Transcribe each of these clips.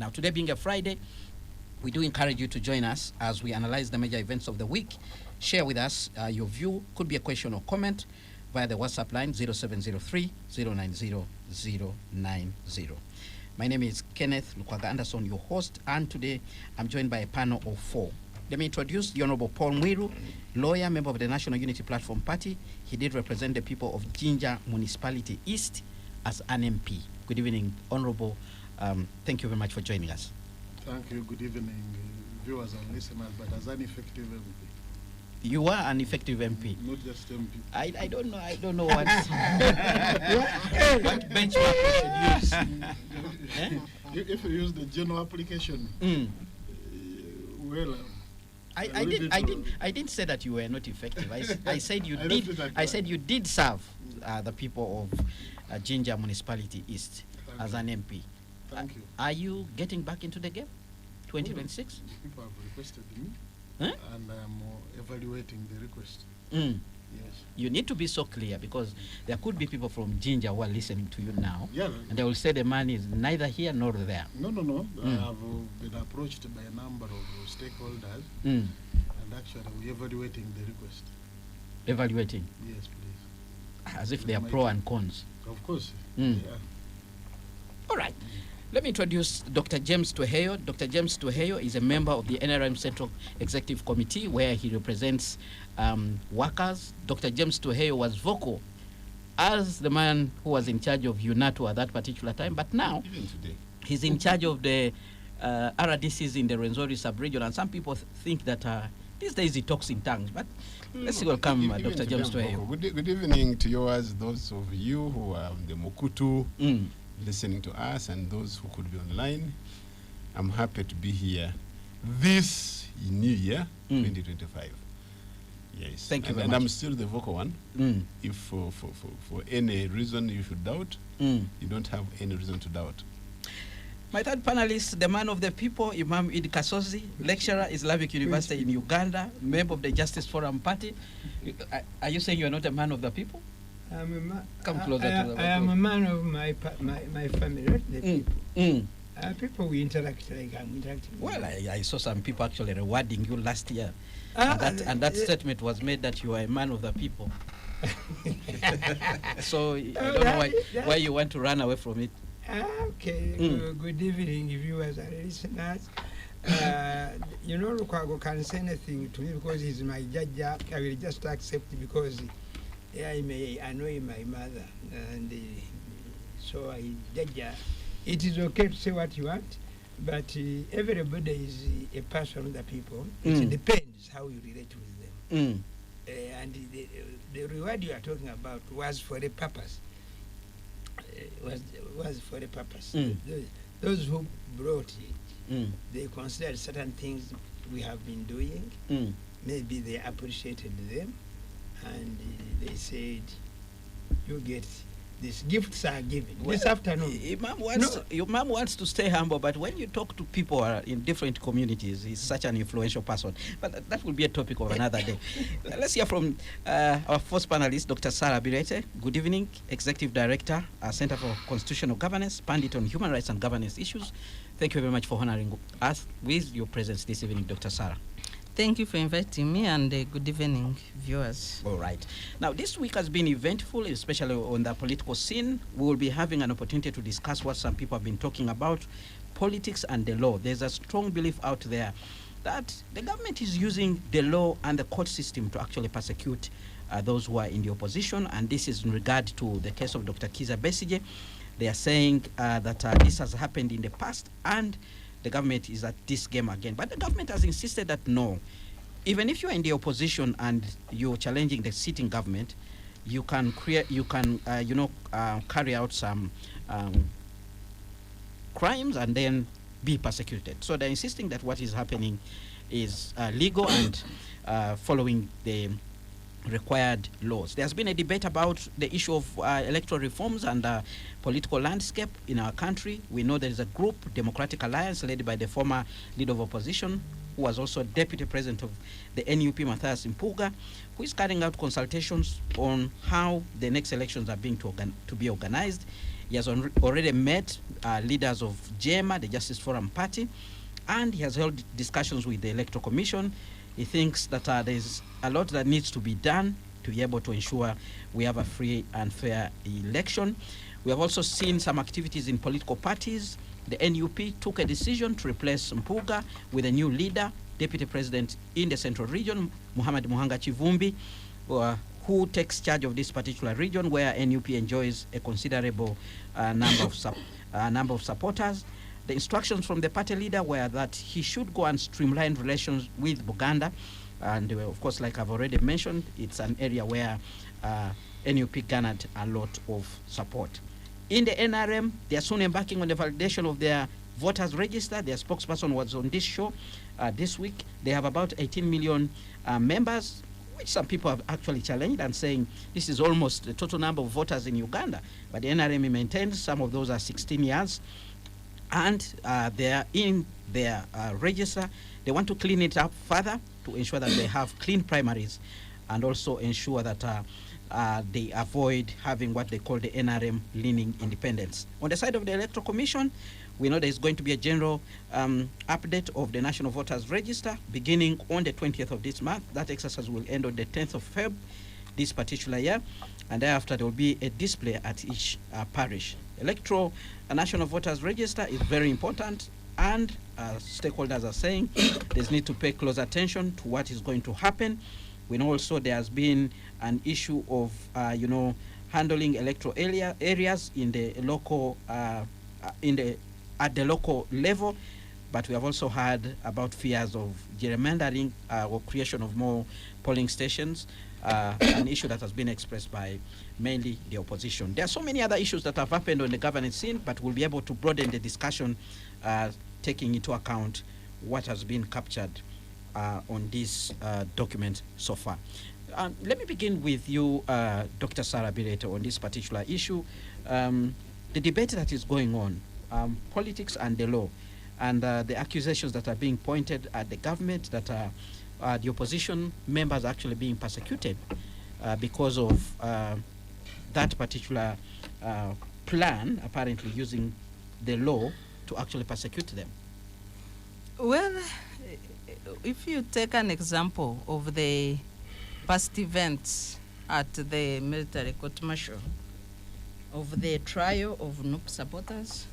Now, today being a Friday, we do encourage you to join us as we analyze the major events of the week. Share with us your view. Could be a question or comment via the WhatsApp line 0703 090 090. My name is Kenneth Lukwaga Anderson, your host, and today I'm joined by a panel of 4. Let me introduce the Honorable Paul Mwiru, lawyer, member of the National Unity Platform Party. He did represent the people of Jinja Municipality East as an MP. Good evening, Honorable. Thank you very much for joining us. Thank you. Good evening, viewers and listeners. But as an effective MP. You are an effective MP. Not just MP. I don't know. I don't know what what benchmark we should use. If you use the general application, well. I didn't say that you were not effective. I said you did. I said you did serve the people of Jinja Municipality East as an MP. Thank you. Are you getting back into the game? 2026. People have requested me, Huh? and I am evaluating the request. Mm. Yes. You need to be so clear, because there could be people from Jinja who are listening to you now, Yeah. and they will say the man is neither here nor there. No. I have been approached by a number of stakeholders, Mm. and actually we're evaluating the request. Evaluating, Yes, please. as if they are pro and cons. Of course. Mm. Yeah. All right. Let me introduce Dr. James Tweheyo. Dr. James Tweheyo is a member of the NRM Central Executive Committee, where he represents workers. Dr. James Tweheyo was vocal as the man who was in charge of UNATO at that particular time, but now Even today. he's in charge of the RDCs in the Rwenzori sub-region, and some people think that these days he talks in tongues, but let's welcome Even Dr. to James them, Tweheyo. Good evening to yours, those of you who are on the Mukutu listening to us, and those who could be online. I'm happy to be here this new year, 2025. Yes. Thank you very And much. I'm still the vocal one. If for any reason you should doubt, you don't have any reason to doubt. My third panelist, the man of the people, Imam Idi Kasozi, lecturer, Islamic University in Uganda, member of the Justice Forum Party. Are you saying you are not a man of the people? Come closer to the I am a man of my family, not the people. People we interact like I'm interacting. Well, I saw some people actually rewarding you last year. Ah, and that statement was made that you are a man of the people. So I don't know why you want to run away from it. Okay, good evening, viewers and listeners. You know, Lukwago can say anything to me because he's my judge. I will just accept because I may annoy my mother, and so I judge. It is okay to say what you want, but everybody is a person of the people. It depends how you relate with them. And the reward you are talking about was for a purpose. Was for a purpose. Those who brought it, they considered certain things we have been doing. Maybe they appreciated them, and they said, "You get these gifts are given this afternoon." Your mom wants to stay humble, but when you talk to people in different communities, he's such an influential person. But that will be a topic of another day. Let's hear from our first panelist, Dr. Sarah Birete. Good evening, Executive Director, Center for Constitutional Governance, Pandit on Human Rights and Governance Issues. Thank you very much for honoring us with your presence this evening, Dr. Sarah. Thank you for inviting me, and good evening, viewers. All right. Now, this week has been eventful, especially on the political scene. We will be having an opportunity to discuss what some people have been talking about, politics and the law. There's a strong belief out there that the government is using the law and the court system to actually persecute those who are in the opposition, and this is in regard to the case of Dr. Kiza Besigye. They are saying that this has happened in the past, and the government is at this game again. But the government has insisted that no, even if you are in the opposition and you're challenging the sitting government, you can carry out some crimes and then be persecuted. So they're insisting that what is happening is legal and following the required laws. There's been a debate about the issue of electoral reforms and political landscape in our country. We know there is a group, Democratic Alliance, led by the former leader of opposition, who was also deputy president of the NUP, Matthias Impuga, who is carrying out consultations on how the next elections are being to be organized. He has already met leaders of JEMA, the Justice Forum Party, and he has held discussions with the Electoral Commission. He thinks that there's a lot that needs to be done to be able to ensure we have a free and fair election. We have also seen some activities in political parties. The NUP took a decision to replace Mpuga with a new leader, Deputy President in the Central Region, Muhammad Muhanga Chivumbi, who takes charge of this particular region where NUP enjoys a considerable number of supporters. The instructions from the party leader were that he should go and streamline relations with Uganda. And of course, like I've already mentioned, it's an area where NUP garnered a lot of support. In the NRM, they are soon embarking on the validation of their voters register. Their spokesperson was on this show this week. They have about 18 million members, which some people have actually challenged and saying this is almost the total number of voters in Uganda. But the NRM maintains some of those are 16 years. And they are in their register. They want to clean it up further to ensure that they have clean primaries and also ensure that they avoid having what they call the NRM leaning independence. On the side of the Electoral Commission, we know there's going to be a general update of the National Voters Register beginning on the 20th of this month. That exercise will end on the 10th of Feb this particular year, and thereafter there will be a display at each parish. Electoral National Voters Register is very important, and stakeholders are saying there's need to pay close attention to what is going to happen. We know also there has been an issue of, handling electoral areas in the local, at the local level, but we have also heard about fears of gerrymandering or creation of more polling stations, an issue that has been expressed by mainly the opposition. There are so many other issues that have happened on the governance scene, but we'll be able to broaden the discussion, taking into account what has been captured on this document so far. Let me begin with you, Dr. Sarah Birete, on this particular issue. The debate that is going on, politics and the law, and the accusations that are being pointed at the government that the opposition members are actually being persecuted because of that particular plan, apparently using the law to actually persecute them. Well, if you take an example of the past events at the military court-martial of the trial of NUP supporters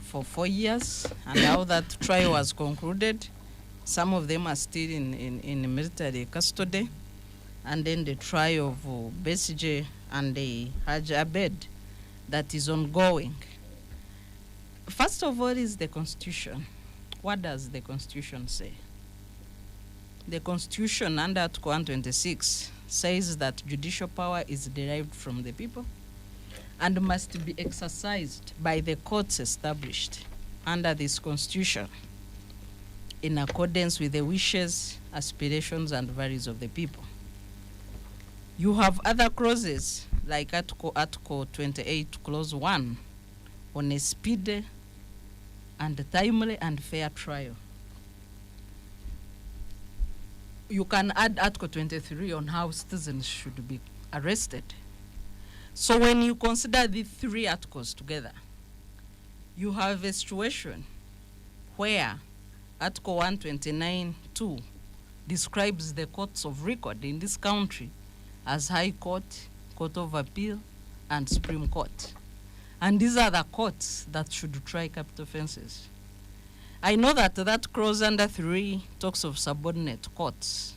for 4 years and how that trial was concluded, some of them are still in military custody, and then the trial of Besije and the Haj Abed that is ongoing. First of all is the Constitution. What does the Constitution say? The Constitution under Article 126 says that judicial power is derived from the people and must be exercised by the courts established under this Constitution in accordance with the wishes, aspirations, and values of the people. You have other clauses like Article 28, Clause 1, on a speedy and timely and fair trial. You can add Article 23 on how citizens should be arrested. So when you consider the three articles together, you have a situation where Article 129(2) describes the courts of record in this country as High Court, Court of Appeal, and Supreme Court. And these are the courts that should try capital offenses. I know that that clause under 3 talks of subordinate courts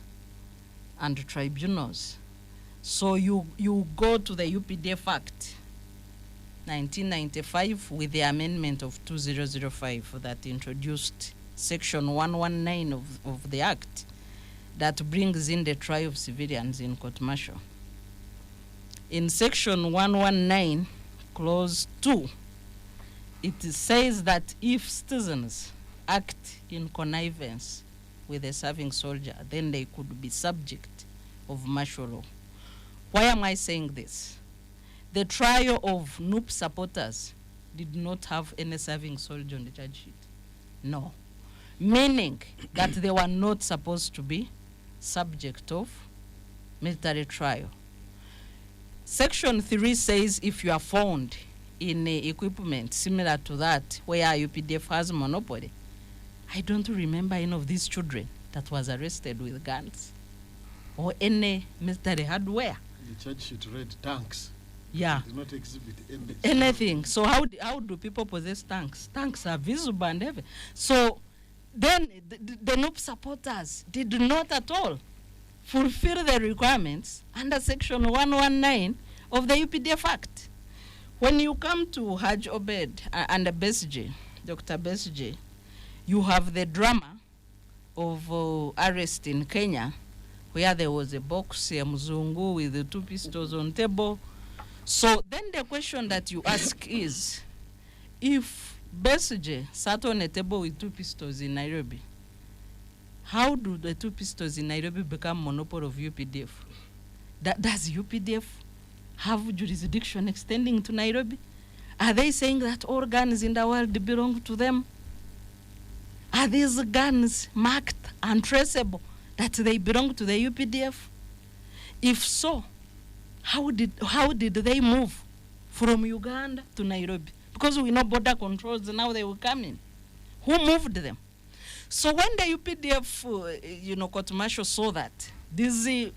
and tribunals. So you go to the UPDF Act 1995 with the amendment of 2005 that introduced Section 119 of the Act that brings in the trial of civilians in court-martial. In Section 119, Clause 2, it says that if citizens act in connivance with a serving soldier, then they could be subject of martial law. Why am I saying this? The trial of NUP supporters did not have any serving soldier on the charge sheet. No. Meaning that they were not supposed to be subject of military trial. Section 3 says if you are found in equipment similar to that, where UPDF has monopoly. I don't remember any of these children that was arrested with guns or any military hardware. The charge sheet read tanks. Yeah. It did not exhibit Anything. So how do people possess tanks? Tanks are visible and everything. So then the NUP supporters did not at all fulfill the requirements under Section 119 of the UPDF Act. When you come to Haj Obed and Besije, Dr. Besije, you have the drama of arrest in Kenya, where there was a box, a mzungu with the 2 pistols on table. So then the question that you ask is, if Besije sat on a table with 2 pistols in Nairobi, how do the 2 pistols in Nairobi become monopoly of UPDF? Does UPDF have jurisdiction extending to Nairobi? Are they saying that all guns in the world belong to them? Are these guns marked and traceable that they belong to the UPDF? If so, how did they move from Uganda to Nairobi? Because we know border controls, now they will come in. Who moved them? So when the UPDF, court martial saw that these,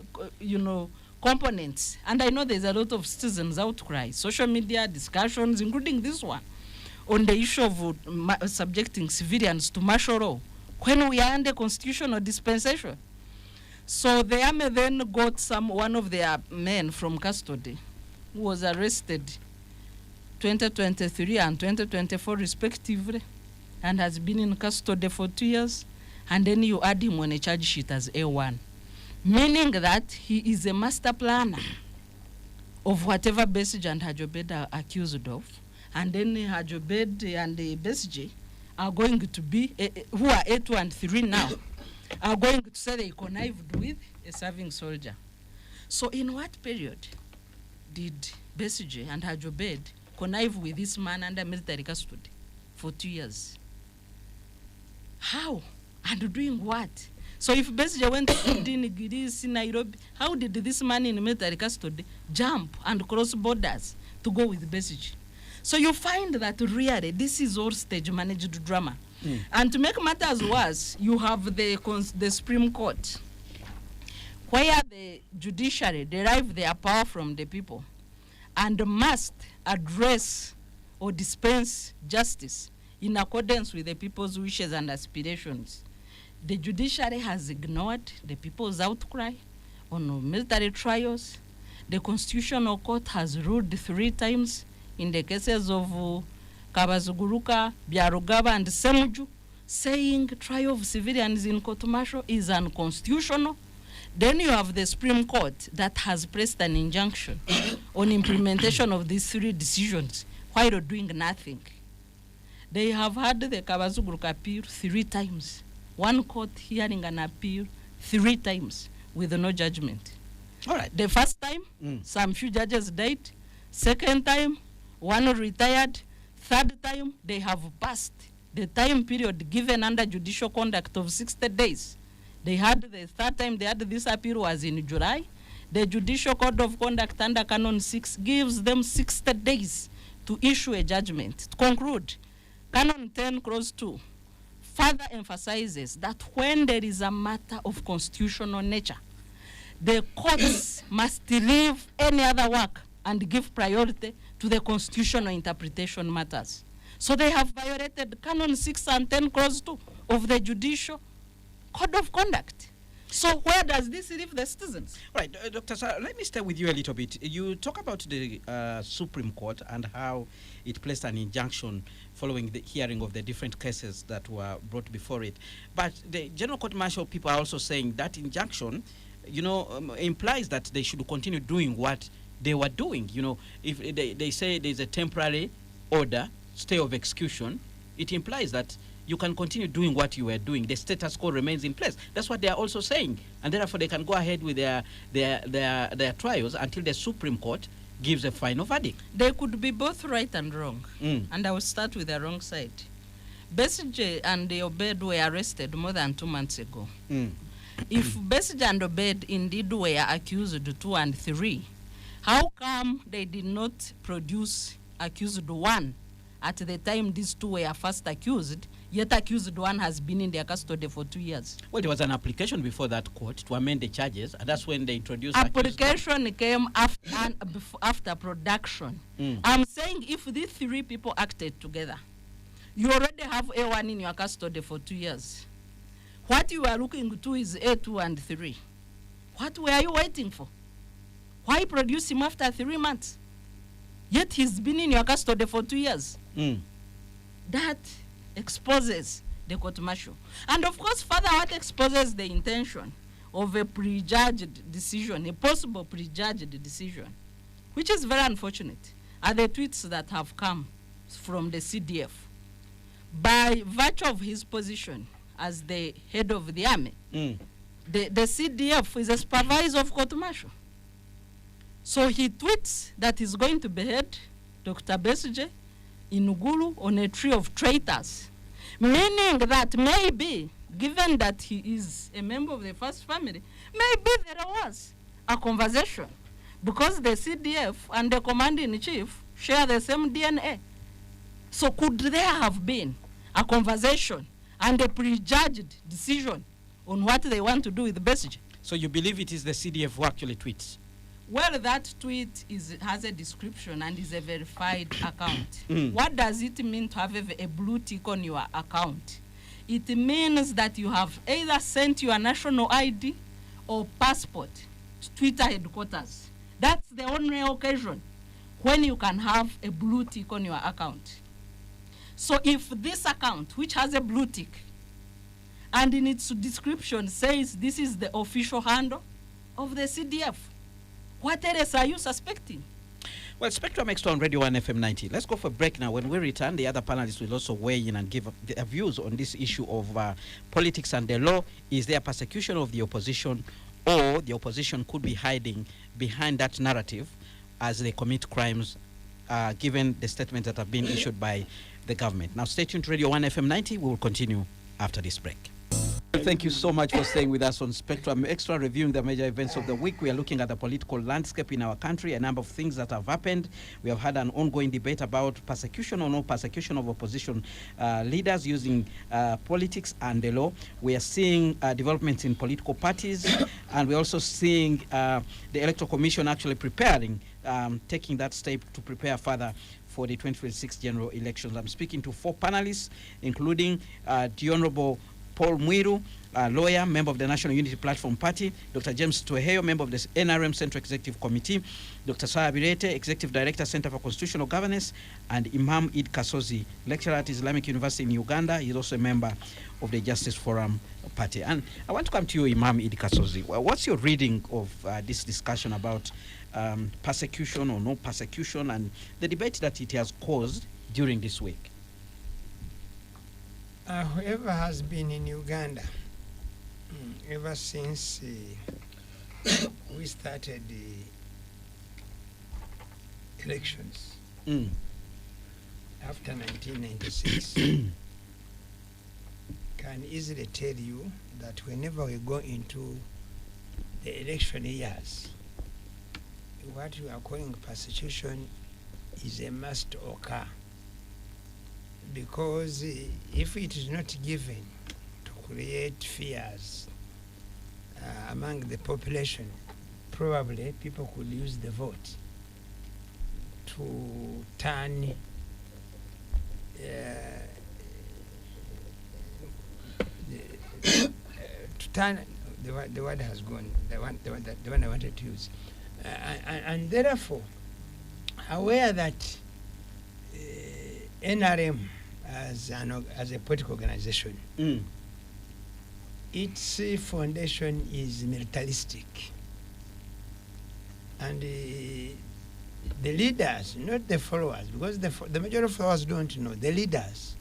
components, and I know there's a lot of citizens outcry, social media discussions, including this one, on the issue of subjecting civilians to martial law when we are under constitutional dispensation. So the army then got one of their men from custody who was arrested 2023 and 2024 respectively and has been in custody for 2 years, and then you add him on a charge sheet as A1, meaning that he is a master planner of whatever Besije and Haj Obed are accused of. And then Haj Obed and Besije are going to be, who are A2 and 3 now, are going to say they connived with a serving soldier. So in what period did Besije and Haj Obed connive with this man under military custody for 2 years? How? And doing what? So if Besije went to Gidis in Nairobi, how did this man in military custody jump and cross borders to go with Besije? So you find that really this is all stage managed drama. And to make matters worse, you have the Supreme Court, where the judiciary derive their power from the people and must address or dispense justice in accordance with the people's wishes and aspirations. The judiciary has ignored the people's outcry on military trials. The Constitutional Court has ruled 3 times in the cases of Kabazuguruka, Byarugaba, and Semuju, saying trial of civilians in court martial is unconstitutional. Then you have the Supreme Court that has placed an injunction on implementation of these 3 decisions while doing nothing. They have had the Kabazuguruka appeal 3 times. One court hearing an appeal 3 times with no judgment. All right. The first time, some few judges died. Second time, 1 retired. Third time, they have passed the time period given under judicial conduct of 60 days. They had the third time they had this appeal was in July. The Judicial Code of Conduct under Canon 6 gives them 60 days to issue a judgment. To conclude, Canon 10 Clause 2 further emphasizes that when there is a matter of constitutional nature, the courts must leave any other work and give priority to the constitutional interpretation matters. So they have violated Canon 6 and 10 Clause 2 of the Judicial Code of Conduct. So where does this leave the citizens? Right, Dr. Sarah, let me stay with you a little bit. You talk about the Supreme Court and how it placed an injunction following the hearing of the different cases that were brought before it. But the General Court Martial people are also saying that injunction, implies that they should continue doing what they were doing. If they say there's a temporary order, stay of execution, it implies that you can continue doing what you were doing. The status quo remains in place. That's what they are also saying. And therefore, they can go ahead with their trials until the Supreme Court gives a final verdict. They could be both right and wrong. And I will start with the wrong side. Besije and Obed were arrested more than 2 months ago. If Besije and Obed indeed were accused 2 and 3, how come they did not produce accused one at the time these two were first accused, yet accused one has been in their custody for 2 years. Well, there was an application before that court to amend the charges, and that's when they introduced Application came after production. I'm saying if these three people acted together, you already have A1 in your custody for 2 years. What you are looking to is A2 and 3. What were you waiting for? Why produce him after 3 months? Yet he's been in your custody for 2 years. That exposes the court martial. And of course, further, what exposes the intention of a prejudged decision, a possible prejudged decision, which is very unfortunate, are the tweets that have come from the CDF. By virtue of his position as the head of the army, the CDF is a supervisor of court martial. So he tweets that he's going to behead Dr. Besigye in Ugulu on a tree of traitors, meaning that maybe, given that he is a member of the first family, maybe there was a conversation because the CDF and the commander-in-chief share the same DNA. So could there have been a conversation and a prejudged decision on what they want to do with Besigye? So you believe it is the CDF who actually tweets? Well, that tweet has a description and is a verified account. What does it mean to have a blue tick on your account? It means that you have either sent your national ID or passport to Twitter headquarters. That's the only occasion when you can have a blue tick on your account. So if this account, which has a blue tick, and in its description says this is the official handle of the CDF, what else are you suspecting? Well, Spectrum Xtra on Radio 1 FM 90. Let's go for a break now. When we return, the other panelists will also weigh in and give their views on this issue of politics and the law. Is there persecution of the opposition, or the opposition could be hiding behind that narrative as they commit crimes, given the statements that have been issued by the government? Now, stay tuned to Radio 1 FM 90. We will continue after this break. Thank you so much for staying with us on Spectrum Xtra, reviewing the major events of the week. We are looking at the political landscape in our country, a number of things that have happened. We have had an ongoing debate about persecution or no persecution of opposition leaders using politics and the law. We are seeing developments in political parties, and we're also seeing the Electoral Commission actually preparing, taking that step to prepare further for the 2026 general elections. I'm speaking to 4 panelists, including the Honorable Paul Mwiru, lawyer, member of the National Unity Platform Party, Dr. James Tweheyo, member of the NRM Central Executive Committee, Dr. Sarah Birete, Executive Director, Center for Constitutional Governance, and Imam Id Kasozi, lecturer at Islamic University in Uganda. He's also a member of the Justice Forum Party. And I want to come to you, Imam Id Kasozi. Well, what's your reading of this discussion about persecution or no persecution and the debate that it has caused during this week? Whoever has been in Uganda ever since we started the elections after 1996 can easily tell you that whenever we go into the election years, what we are calling persecution is a must occur. Because if it is not given to create fears among the population, probably people could use the vote to turn the word has gone, the one I wanted to use, and therefore aware that NRM as a political organization, its foundation is militaristic, and the leaders, not the followers, because the majority of followers don't know, the leaders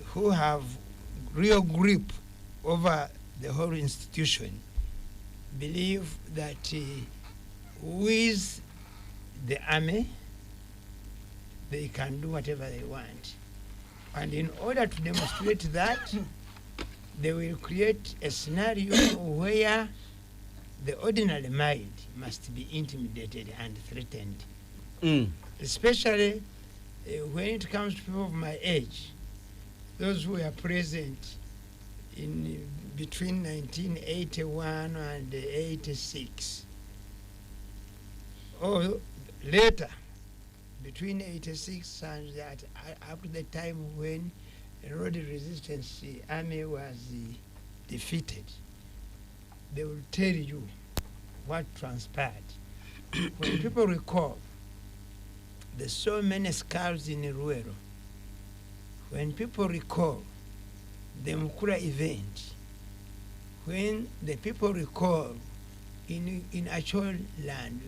who have real grip over the whole institution believe that with the army they can do whatever they want. And in order to demonstrate that, they will create a scenario where the ordinary mind must be intimidated and threatened. especially when it comes to people of my age, those who were present in between 1981 and 86, or later, between 86 and that, up to the time when the road resistance army was defeated, they will tell you what transpired. When people recall, there's so many skulls in Ruero. When people recall the Mukura event, when the people recall in Achol land,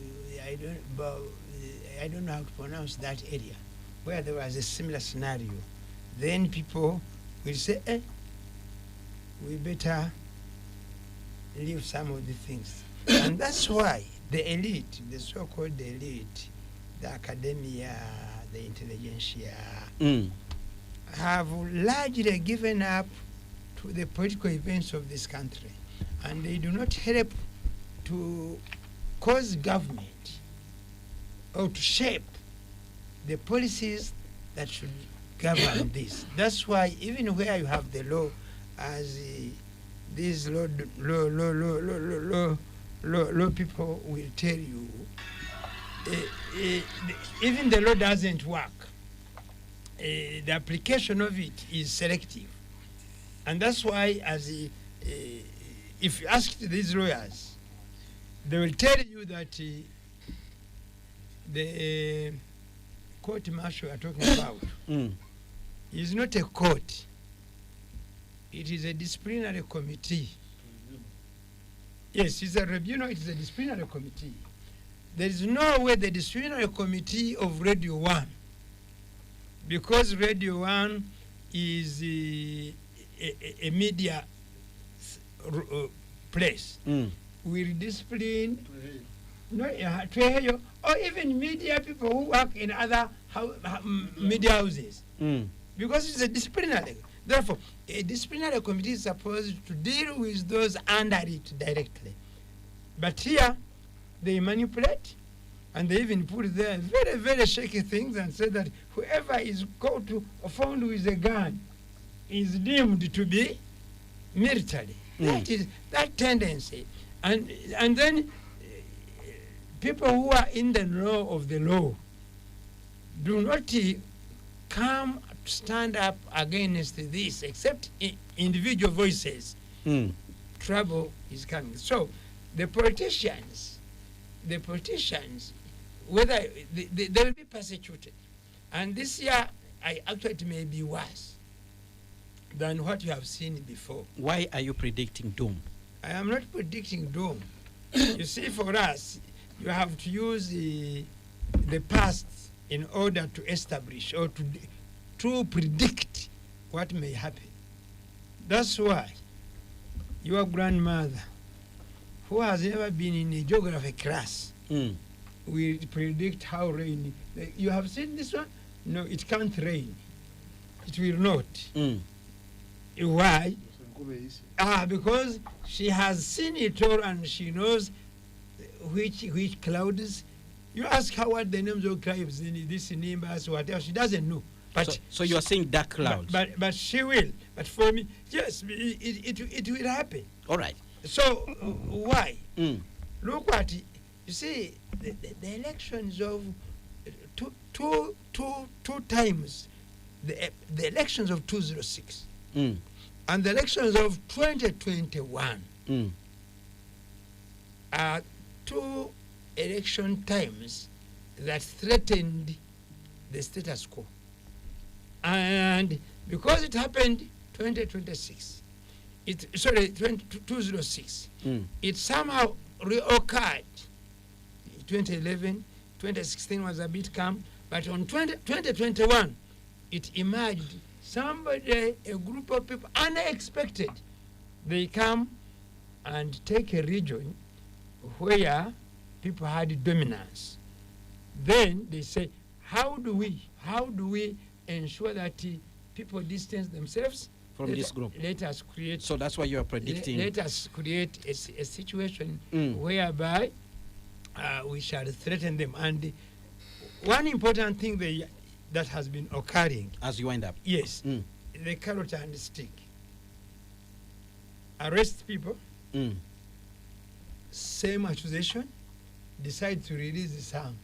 I don't know how to pronounce that area, where there was a similar scenario, then people will say, we better leave some of the things. And that's why the elite, the so-called elite, the academia, the intelligentsia, have largely given up to the political events of this country. And they do not help to cause government or to shape the policies that should govern this. That's why even where you have the law, as these law people will tell you, even the law doesn't work. The application of it is selective. And that's why, if you ask these lawyers, they will tell you that the court martial you are talking about is not a court. It is a disciplinary committee. Yes, it's a tribunal, it is a disciplinary committee. There is no way the disciplinary committee of Radio 1, because Radio 1 is a media place, will discipline or even media people who work in other media houses, because it's a disciplinary. Therefore, a disciplinary committee is supposed to deal with those under it directly. But here, they manipulate, and they even put there very, very shaky things and say that whoever is caught or found with a gun is deemed to be military. That is that tendency. And then people who are in the law of the law do not come to stand up against this, except individual voices. Trouble is coming. So the politicians, whether they will be persecuted. And this year, it may be worse than what you have seen before. Why are you predicting doom? I am not predicting doom. You see, for us, you have to use the past in order to establish or to predict what may happen. That's why your grandmother, who has never been in a geography class, will predict how rain. You have seen this one? No, it can't rain. It will not. Why? Because she has seen it all and she knows which clouds. You ask her what the names of clouds in this Nimbus, whatever, she doesn't know. But so you are saying dark clouds. But she will. But for me, yes, it will happen. All right. So why? Look what you see. The elections of two times, the elections of 2006 and the elections of 2021 are two election times that threatened the status quo. And because it happened 2006, 2006, it somehow reoccurred. 2011, 2016 was a bit calm, but on 2021, it emerged. Somebody, a group of people, unexpected, they come and take a region where people had dominance. Then they say, how do we ensure that people distance themselves from this group? Let us create. So that's why you are predicting. Let us create a situation whereby we shall threaten them. And one important thing that has been occurring, As you wind up. yes, Mm. the carrot and stick. Arrest people, Mm. same accusation, decide to release some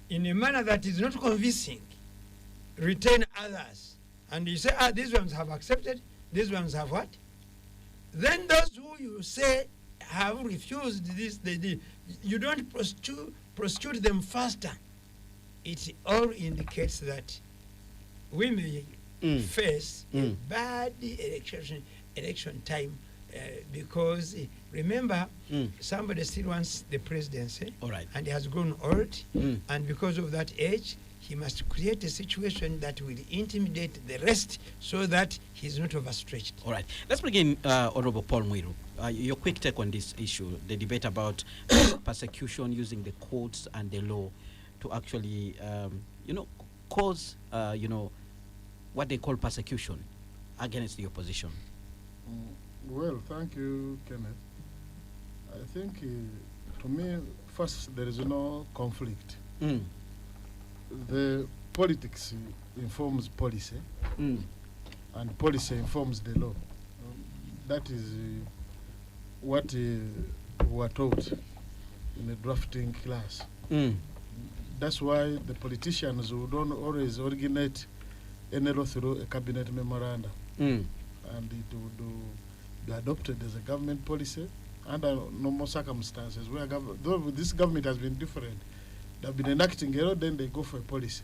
in a manner that is not convincing, retain others, and you say, these ones have accepted, these ones have what? Then those who you say have refused this, they did. You don't prosecute them faster. It all indicates that we may face a bad election time because remember, somebody still wants the presidency. All right. And he has grown old, and because of that age, he must create a situation that will intimidate the rest so that he's not overstretched. All right. Let's bring in Honorable Paul Mwiru. Your quick take on this issue, the debate about persecution using the courts and the law to actually, cause, what they call persecution against the opposition. Well, thank you, Kenneth. I think, to me, first, there is no conflict. The politics informs policy, and policy informs the law. That is what we were taught in the drafting class. That's why the politicians who don't always originate any law through a cabinet memorandum, and it would be adopted as a government policy under normal circumstances. Where though this government has been different, they've been enacting a law, then they go for a policy.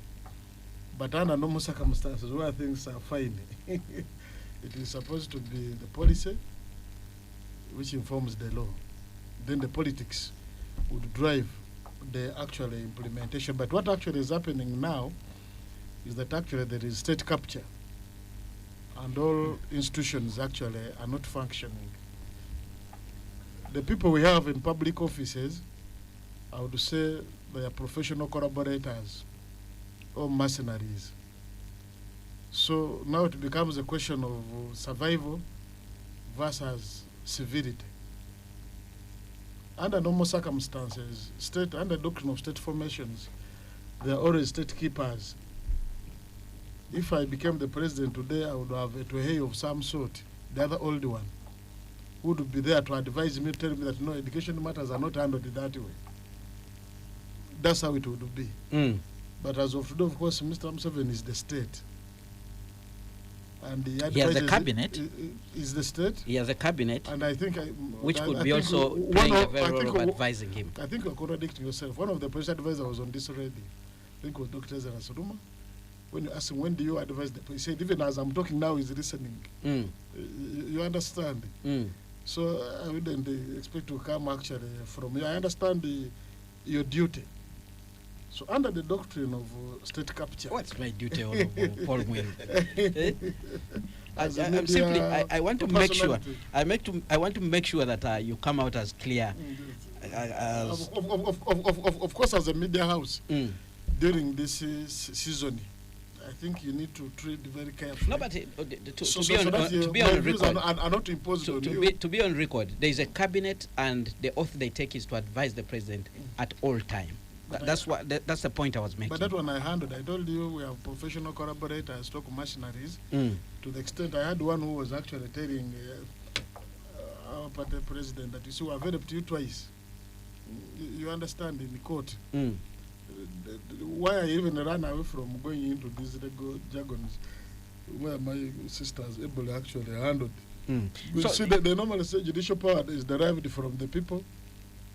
But under normal circumstances, where things are fine, it is supposed to be the policy which informs the law. Then the politics would drive the actual implementation. But what actually is happening now is that actually there is state capture, and all institutions actually are not functioning. The people we have in public offices, I would say they are professional collaborators or mercenaries. So now it becomes a question of survival versus civility. Under normal circumstances, under doctrine of state formations, there are always state keepers. If I became the president today, I would have a Tuehei of some sort, the other old one, who would be there to advise me, tell me that no, education matters are not handled that way. That's how it would be. But as of today, of course, Mr. Museveni is the state. And he has a cabinet. Is the state. He has a cabinet. And I think which could be also playing a very role of advising him. I think you're contradicting yourself. One of the presidential advisors was on this already. I think it was Dr. Ezra Suruma. When you ask him, when do you advise the police? He said, even as I'm talking now, he's listening. You understand? So I wouldn't expect to come actually from you. I understand your duty. So under the doctrine of state capture. What's my duty, Honorable Paul Mwiru? I want to make sure. I want to make sure that you come out as clear. Of course, as a media house, during this season, I think you need to treat very carefully. No, but to be on record, are not imposed on you. To be on record, there is a cabinet, and the oath they take is to advise the president at all time. That's the point I was making. But that one I handled. I told you we have professional collaborators, talk mercenaries. To the extent I had one who was actually telling our party president that, you see, we have helped you twice. You understand, in the court. Why I even ran away from going into these legal jargons where my sisters able actually handled. So see, they normally say judicial power is derived from the people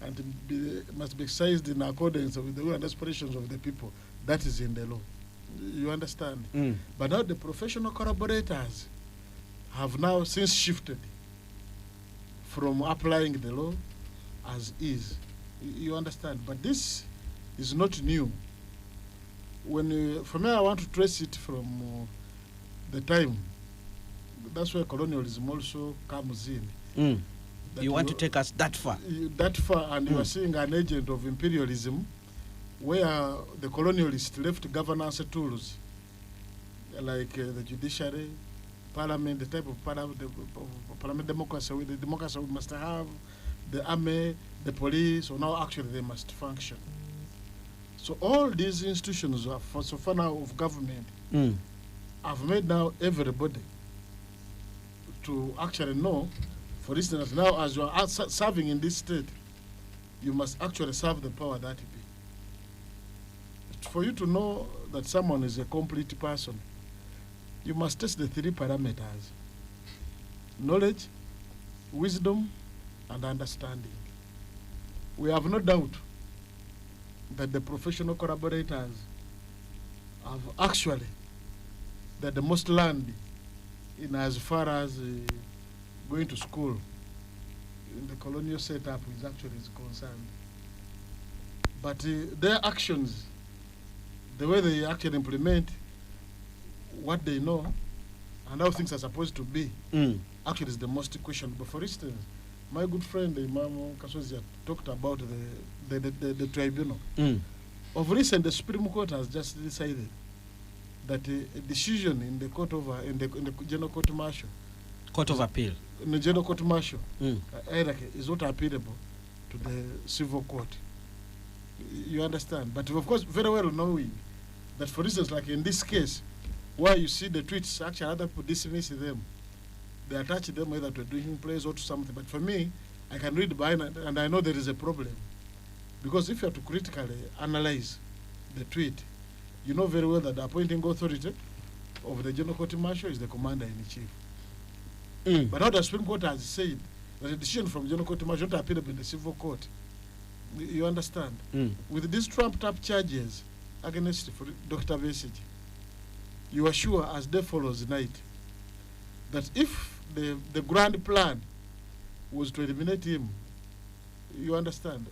and must be exercised in accordance with the will and aspirations of the people. That is in the law. You understand? But now the professional collaborators have now since shifted from applying the law as is. You understand? But this is not new. For me, I want to trace it from the time. That's where colonialism also comes in. You want to take us that far? That far, and you are seeing an agent of imperialism where the colonialists left governance tools like the judiciary, parliament, the type of parliament democracy, the democracy we must have, the army, the police, so now actually they must function. So all these institutions are, for so far now of government, Mm. have made now everybody to actually know, for instance, now as you are serving in this state, you must actually serve the power that it be. For you to know that someone is a complete person, you must test the 3 parameters: knowledge, wisdom, and understanding. We have no doubt that the professional collaborators have actually that the most learned in as far as going to school in the colonial setup is actually concerned. But their actions, the way they actually implement what they know and how things are supposed to be, actually is the most questionable. For instance, my good friend Imam Kasozia talked about the tribunal. Of recent, the Supreme Court has just decided that a decision in the court of in the General Court Martial, Court of Appeal, in the General Court Martial, is not appealable to the civil court. You understand? But of course, very well knowing that, for instance, like in this case, where you see the tweets, actually other people dismiss them, they attach them either to a drinking place or to something. But for me, I can read behind and I know there is a problem. Because if you have to critically analyze the tweet, you know very well that the appointing authority of the General Court Martial is the Commander-in-Chief. But now the Supreme Court has said that a decision from General Court Martial is not appealable in the civil court. You understand? With these trumped-up charges against Dr. Besige, you are sure, as day follows night, that if the grand plan was to eliminate him, you understand,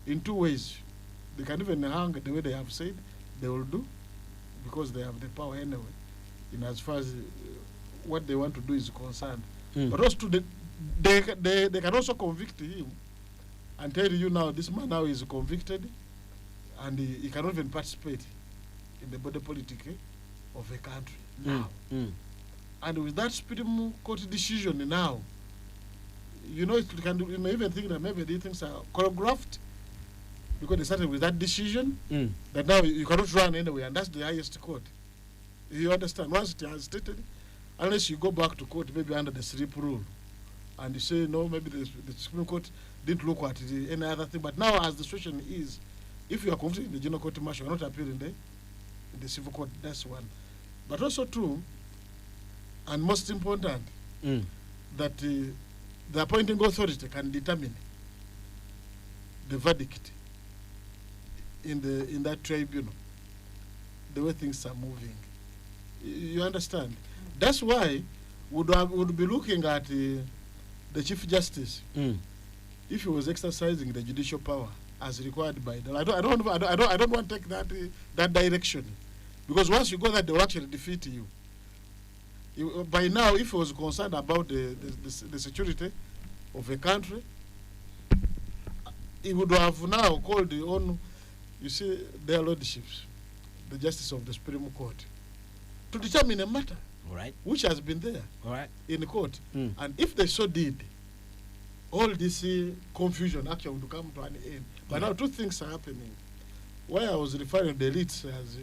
in 2 ways. They can even hang the way they have said they will do, because they have the power anyway, in as far as what they want to do is concerned. But also they can also convict him and tell you now this man now is convicted and he cannot even participate in the body politic of a country now. And with that Supreme Court decision now, you know, you may even think that maybe these things are choreographed, because they started with that decision that now you cannot run anyway, and that's the highest court. You understand? Once it has stated, unless you go back to court, maybe under the SRIP rule, and you say, no, maybe the Supreme Court didn't look at any other thing. But now, as the situation is, if you are convicted in the General Court Martial, you are not appealing in the civil court. That's one. But also, too, and most important, that the appointing authority can determine the verdict in that tribunal, the way things are moving. You understand? That's why would be looking at the Chief Justice if he was exercising the judicial power as required by the law. I don't want to take that direction, because once you go there, they will actually defeat you. By now, if he was concerned about the security of a country, he would have now called the own, you see, their lordships, the justice of the Supreme Court, to determine a matter which has been there in court. And if they so did, all this confusion actually would come to an end. But now 2 things are happening. Why I was referring to the elites as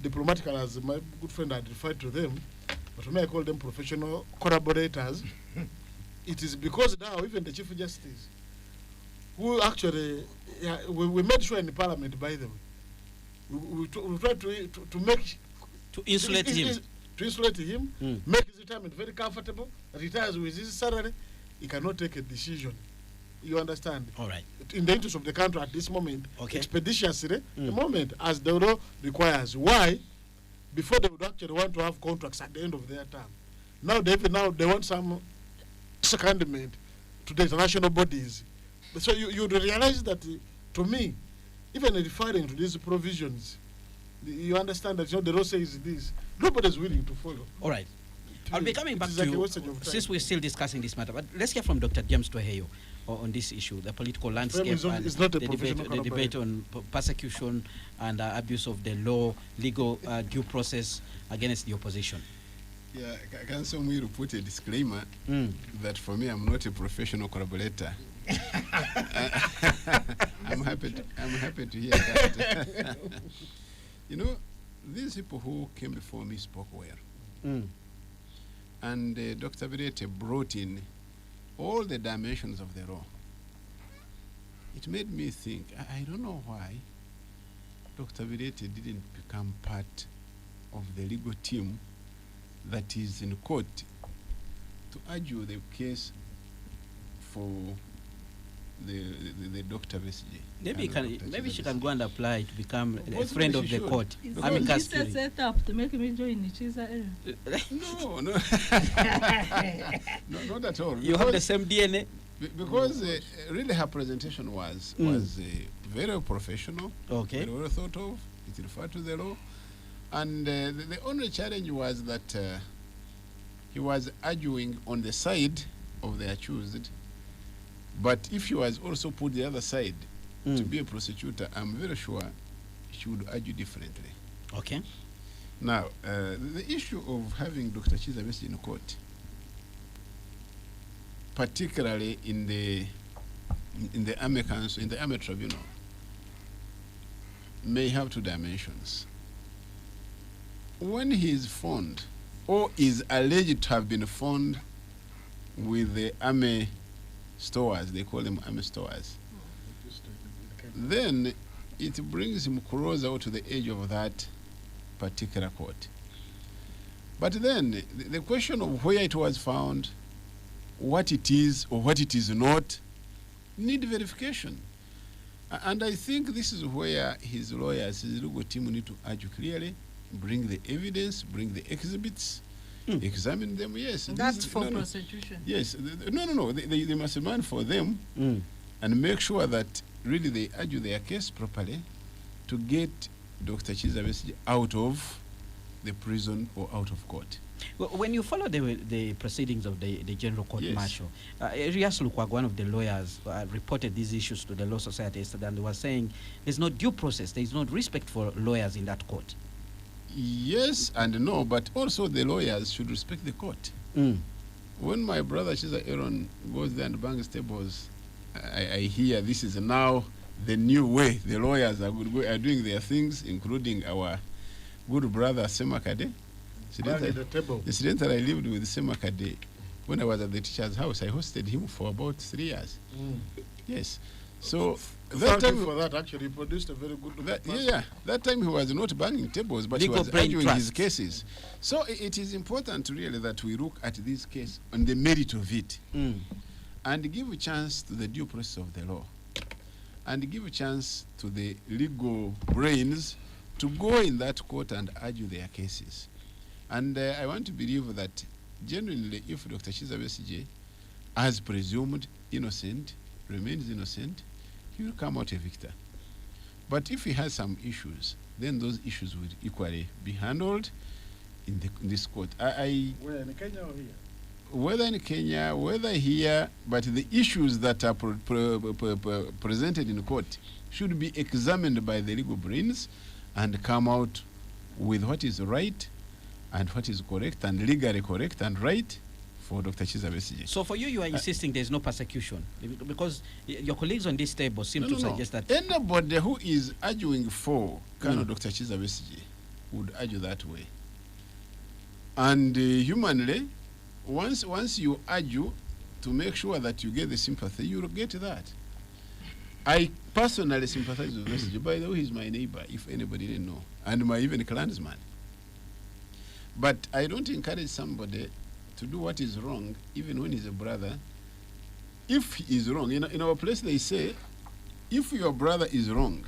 diplomatical, as my good friend had referred to them, but for me I call them professional collaborators. It is because now even the Chief Justice, who actually, we made sure in the Parliament, by the way, we tried to make... To insulate him. To insulate him, make his retirement very comfortable, retires with his salary. He cannot take a decision. You understand? All right. In the interest of the country at this moment, expeditiously, the moment as the law requires. Why? Before they would actually want to have contracts at the end of their term. Now they want some secondment to the international bodies. So you realize that, to me, even referring to these provisions, you understand that the law says this. Nobody is willing to follow. All right. I'll be coming back to you, since we're still discussing this matter. But let's hear from Dr. James Tweheyo on this issue, the political landscape, and the debate on persecution and abuse of the law, legal due process against the opposition. Yeah, can someone put a disclaimer that for me, I'm not a professional collaborator. I'm happy to hear that. You know, these people who came before me spoke well. And Dr. Birete brought in all the dimensions of the law. It made me think, I don't know why Dr. Birete didn't become part of the legal team that is in court to argue the case for the Dr. Besige. Maybe she can go and apply to become a Possibly friend of she the should. court. Is Amicus this a curiae. setup to make me join Xtra area? No, no, not at all. You have the same DNA. Because really her presentation was very professional, Okay. very well thought of. It referred to the law, and the only challenge was that he was arguing on the side of the accused. But if he was also put the other side to be a prosecutor, I'm very sure she would argue differently. Okay. Now, the issue of having Dr. Chizabesi in court, particularly in the Army Council, in the Army Tribunal, may have two dimensions. When he is found, or is alleged to have been found with the army stores, they call them army stores, then it brings him closer to the edge of that particular court. But then the question of where it was found, what it is or what it is not, need verification. And I think this is where his lawyers, his legal team need to argue clearly, bring the evidence, bring the exhibits, examine them. Yes. That's for prosecution. Yes. No. They must demand for them and make sure that really they argue their case properly to get Dr. Chizabesi out of the prison or out of court. Well, when you follow the proceedings of the General Court Yes. Martial, Elias Lukwago, one of the lawyers, reported these issues to the Law Society yesterday, and they were saying there's no due process, there's no respect for lawyers in that court. Yes and no, but also the lawyers should respect the court. When my brother Chiza Aaron goes there and bangs tables, I hear this is now the new way the lawyers are doing their things, including our good brother Semakade. Banging the table. Incidentally, I lived with Semakade when I was at the teacher's house. I hosted him for about 3 years. Yes. So Thank you for that. Actually, he produced a very good person. that time he was not banging tables, but Legal he was brain arguing trust. his cases. So it is important really that we look at this case on the merit of it and give a chance to the due process of the law and give a chance to the legal brains to go in that court and argue their cases. And I want to believe that genuinely, if Dr. Chizabesi, as presumed innocent, remains innocent, he will come out a victor. But if he has some issues, then those issues will equally be handled in this court. Where, in Kenya or here? Whether in Kenya, whether here, but the issues that are presented in court should be examined by the legal brains and come out with what is right and what is correct and legally correct and right for Dr. Chizabesi. So for you, you are insisting there's no persecution? Because your colleagues on this table seem to suggest that... Anybody who is arguing for Colonel Dr. Chizabesi would argue that way. And humanly, once you argue to make sure that you get the sympathy, you will get that. I personally sympathize with Besige. By the way, he's my neighbor, if anybody didn't know, and my even clansman. But I don't encourage somebody to do what is wrong, even when he's a brother. If he is wrong, in our place they say, if your brother is wrong,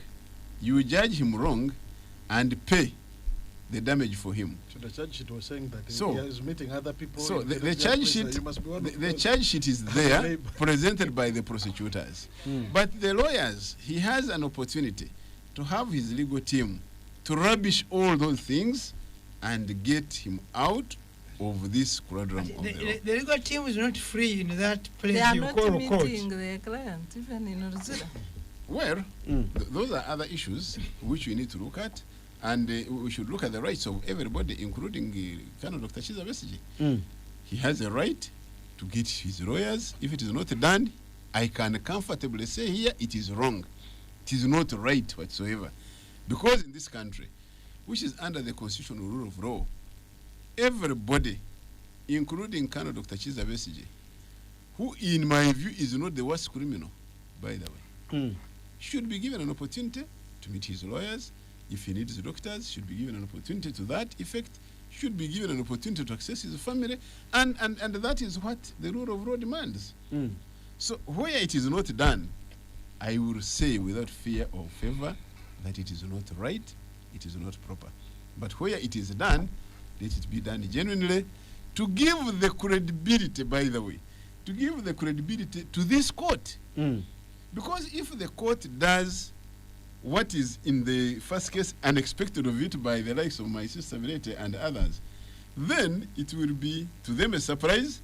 you judge him wrong and pay the damage for him. So the charge sheet was saying that So- he is meeting other people. So in the charge prison. sheet, You must be one of the those. charge sheet is there, Neighbor. presented by the prosecutors. But the lawyers, he has an opportunity to have his legal team to rubbish all those things and get him out of this quadrum of the law. The legal team is not free in that place They are you not call court. meeting their client, even in Ruzira. Well, those are other issues which we need to look at, and we should look at the rights of everybody, including Colonel Dr. Chizabesi. He has a right to get his lawyers. If it is not done, I can comfortably say here it is wrong. It is not right whatsoever. Because in this country, which is under the constitutional rule of law, everybody, including Colonel Dr. Chiza Besigye, who in my view is not the worst criminal, by the way, should be given an opportunity to meet his lawyers. If he needs doctors, should be given an opportunity to that effect, should be given an opportunity to access his family, and that is what the rule of law demands. So where it is not done, I will say without fear or favor that it is not right, it is not proper. But where it is done, let it be done genuinely to give the credibility, by the way, to give the credibility to this court. Because if the court does what is in the first case unexpected of it by the likes of my sister Virete and others, then it will be to them a surprise,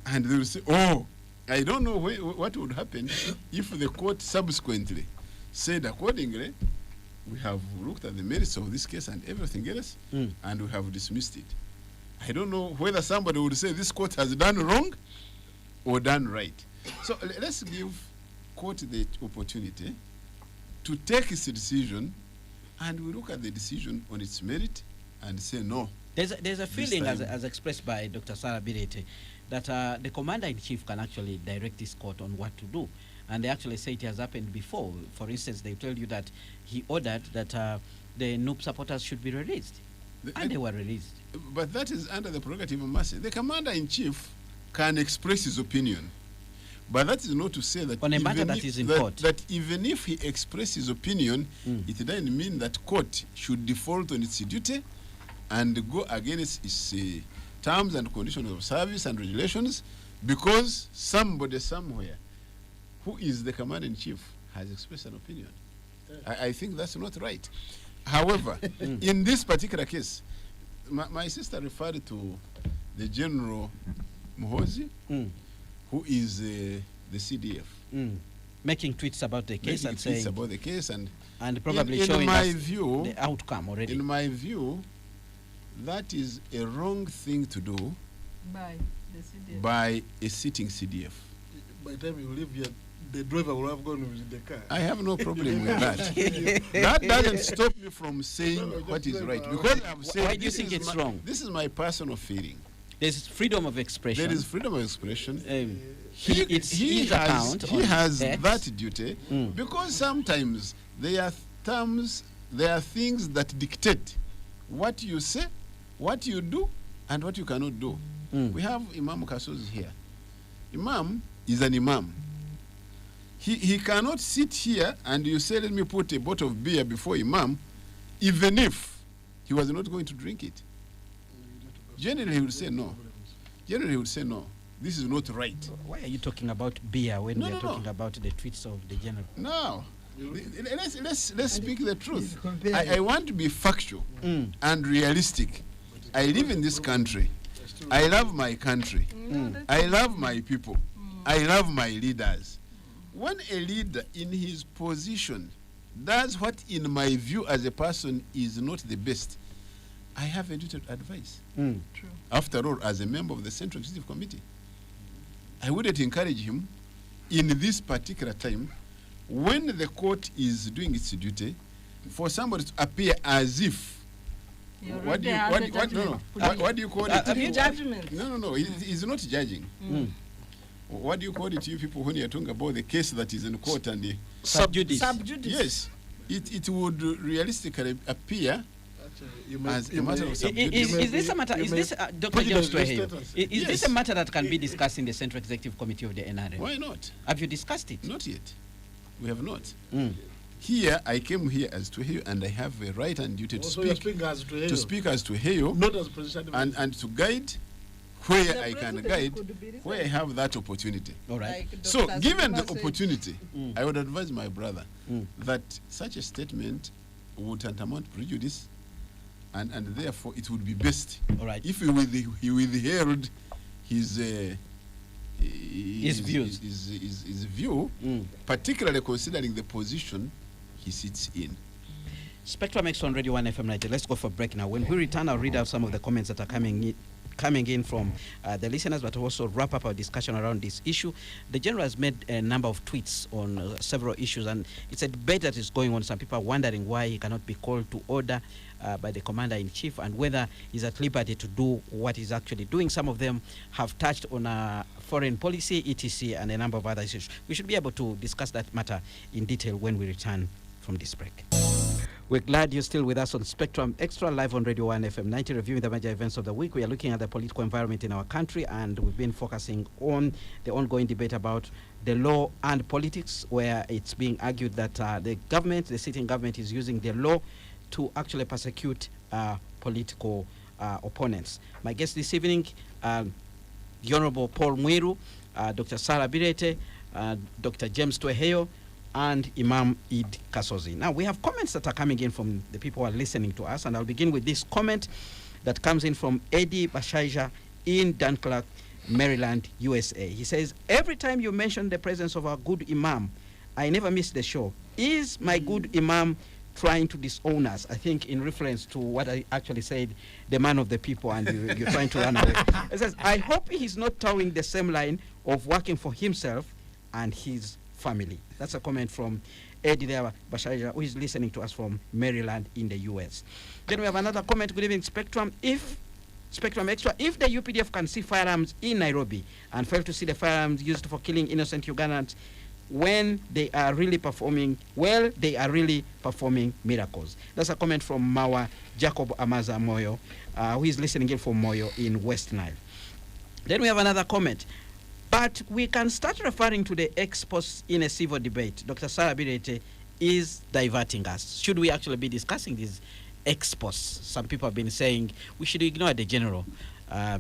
and they will say, oh, I don't know what would happen if the court subsequently said accordingly, we have looked at the merits of this case and everything else, and we have dismissed it. I don't know whether somebody would say this court has done wrong or done right. So let's give court the opportunity to take its decision, and we look at the decision on its merit and say no. There's a feeling, as expressed by Dr. Sarah Birete, that the commander-in-chief can actually direct this court on what to do. And they actually say it has happened before. For instance, they tell you that he ordered that the NUP supporters should be released. And they were released. But that is under the prerogative of mercy. The commander-in-chief can express his opinion. But that is not to say that on a matter that is in court. That even if he expresses his opinion, it doesn't mean that court should default on its duty and go against its terms and conditions of service and regulations because somebody somewhere who is the commander-in-chief has expressed an opinion. I think that's not right. However, in this particular case, my sister referred to the General Muhoozi, who is the CDF. Making tweets about the case and saying about the case and probably in showing my us view, the outcome already. In my view, that is a wrong thing to do By the CDF. By a sitting CDF. By the time you leave here, the driver will have gone with the car. I have no problem with that. That doesn't stop me from saying what is right. Because I've said, why do you think it's wrong? This is my personal feeling. There's freedom of expression. There is freedom of expression. He has that duty because sometimes there are things that dictate what you say, what you do, and what you cannot do. We have Imam Kasozi here. Imam is an imam. He cannot sit here and you say, let me put a bottle of beer before Imam, even if he was not going to drink it. Generally, he would say no. Generally, he would say no. This is not right. Why are you talking about beer when we're talking about the tweets of the general? No. Let's speak the truth. I want to be factual and realistic. I live in this country. I love my country. I love my people. I love my leaders. When a leader in his position does what, in my view as a person, is not the best, I have a duty to advise. True. After all, as a member of the Central Executive Committee, I wouldn't encourage him in this particular time, when the court is doing its duty, for somebody to appear as if what do you call it? Judgment. No. He's not judging. What do you call it, you people, when you're talking about the case that is in court and the Sub judice. Yes, it would realistically appear as a matter of sub judice. Is this a matter? Is this Dr. James Tweheyo? Is this a matter that can be discussed in the Central Executive Committee of the NRA? Why not? Have you discussed it? Not yet. We have not. Here, I came here as Tweheyo, and I have a right and duty to speak as Tweheyo, not as president, and to guide where I can guide, where I have that opportunity. All right. Like So, Dr. given the Zuma said. opportunity, I would advise my brother that such a statement would tantamount prejudice, and therefore it would be best All right. if he withheld his views. His view, particularly considering the position he sits in. Spectrum X on Radio 1 FM 90. Let's go for a break now. When we return, I'll read out some of the comments that are coming coming in from the listeners, but also wrap up our discussion around this issue. The General has made a number of tweets on several issues, and it's a debate that is going on. Some people are wondering why he cannot be called to order by the Commander-in-Chief and whether he's at liberty to do what he's actually doing. Some of them have touched on foreign policy, etc., and a number of other issues. We should be able to discuss that matter in detail when we return from this break. We're glad you're still with us on Spectrum Extra, live on Radio 1 FM 90, reviewing the major events of the week. We are looking at the political environment in our country, and we've been focusing on the ongoing debate about the law and politics, where it's being argued that the sitting government is using the law to actually persecute political opponents. My guest this evening, the Honorable Paul Mwiru, Dr. Sarah Birete, Dr. James Tweheyo, and Imam Eid Kasozi. Now, we have comments that are coming in from the people who are listening to us, and I'll begin with this comment that comes in from Eddie Bashaija in Dunkirk, Maryland, USA. He says, every time you mention the presence of our good Imam, I never miss the show. Is my good Imam trying to disown us? I think in reference to what I actually said, the man of the people, and you're trying to run away. He says, I hope he's not towing the same line of working for himself and his family. That's a comment from Eddie there, Bashaija, who is listening to us from Maryland in the US. Then we have another comment. Good evening, Spectrum. Spectrum Extra, if the UPDF can see firearms in Nairobi and fail to see the firearms used for killing innocent Ugandans when they are really performing, well, they are really performing miracles. That's a comment from Mawa Jacob Amaza Moyo, who is listening in from Moyo in West Nile. Then we have another comment. But we can start referring to the ex-post in a civil debate. Dr. Sarah Birete is diverting us. Should we actually be discussing these ex-posts? Some people have been saying we should ignore the general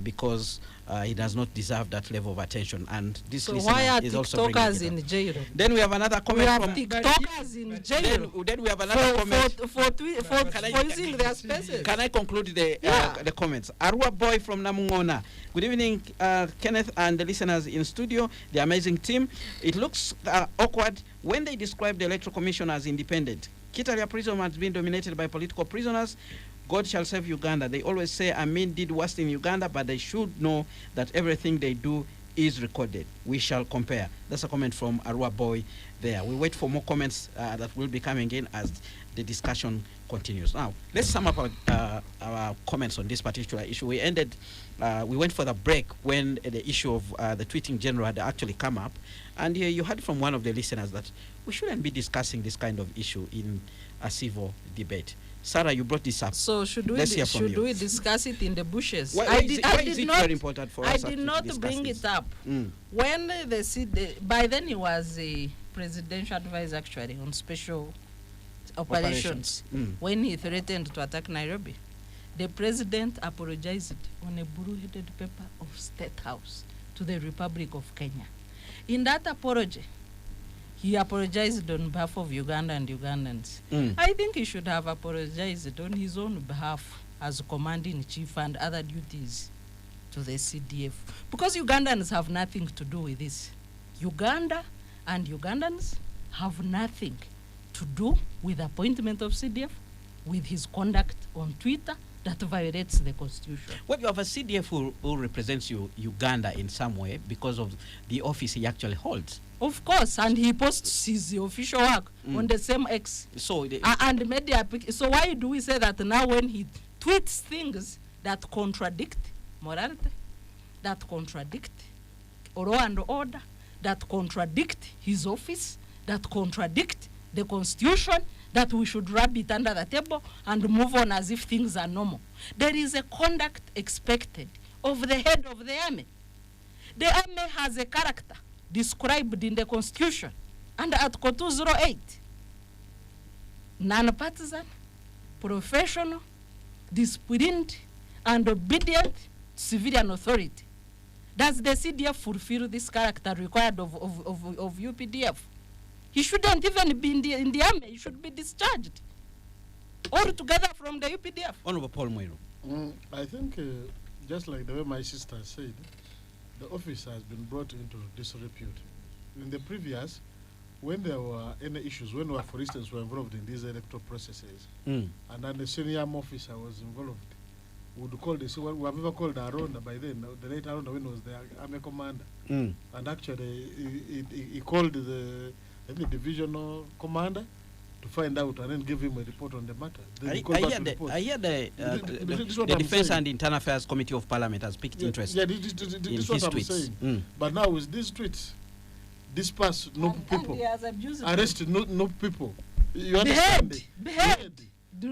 because he does not deserve that level of attention. And this so why are is also TikTokers in jail? Then we have another comment. We have TikTokers in jail. Then we have another comment for using their spaces. Can I conclude the comments? Arua Boy from Namungona. Good evening, Kenneth and the listeners in studio, the amazing team. It looks awkward when they describe the Electoral Commission as independent. Kitalia prison has been dominated by political prisoners. God shall save Uganda. They always say Amin did worst in Uganda, but they should know that everything they do is recorded. We shall compare. That's a comment from Arua Boy there. We wait for more comments that will be coming in as the discussion continues. Now, let's sum up our comments on this particular issue. We went for the break when the issue of the tweeting general had actually come up, and you heard from one of the listeners that we shouldn't be discussing this kind of issue in a civil debate. Sarah, you brought this up. So should we discuss it in the bushes? Why is it very important for us? I did not bring it up. When by then he was a presidential advisor actually on special operations. When he threatened to attack Nairobi, the president apologized on a blue-headed paper of State House to the Republic of Kenya. In that apology, he apologized on behalf of Uganda and Ugandans. I think he should have apologized on his own behalf as Commander-in-Chief and other duties to the CDF. Because Ugandans have nothing to do with this. Uganda and Ugandans have nothing to do with the appointment of CDF, with his conduct on Twitter that violates the Constitution. Well, you have a CDF who represents Uganda in some way because of the office he actually holds. Of course, and he posts his official work on the same X. So and media. So why do we say that now when he tweets things that contradict morality, that contradict law and order, that contradict his office, that contradict the Constitution, that we should rub it under the table and move on as if things are normal? There is a conduct expected of the head of the army. The army has a character described in the Constitution under Article 208. Non-partisan, professional, disciplined, and obedient civilian authority. Does the CDF fulfill this character required of UPDF? He shouldn't even be in the army. He should be discharged altogether from the UPDF. Honorable Paul Mwiru. I think, just like the way my sister said, the office has been brought into disrepute. In the previous, when there were any issues, when we, for instance, were involved in these electoral processes, and then the senior officer was involved, would call this, we have ever called Aronda by then, the late Aronda when he was the army commander. And actually, he called the divisional commander to find out and then give him a report on the matter. Then he called back to report. I hear the This is what I'm Defense saying. and Internal Affairs Committee of Parliament has picked interest Yeah, this in is what his I'm tweets. saying. But now with these tweets, disperse no people, he has abused arrest no people. You understand? Behead.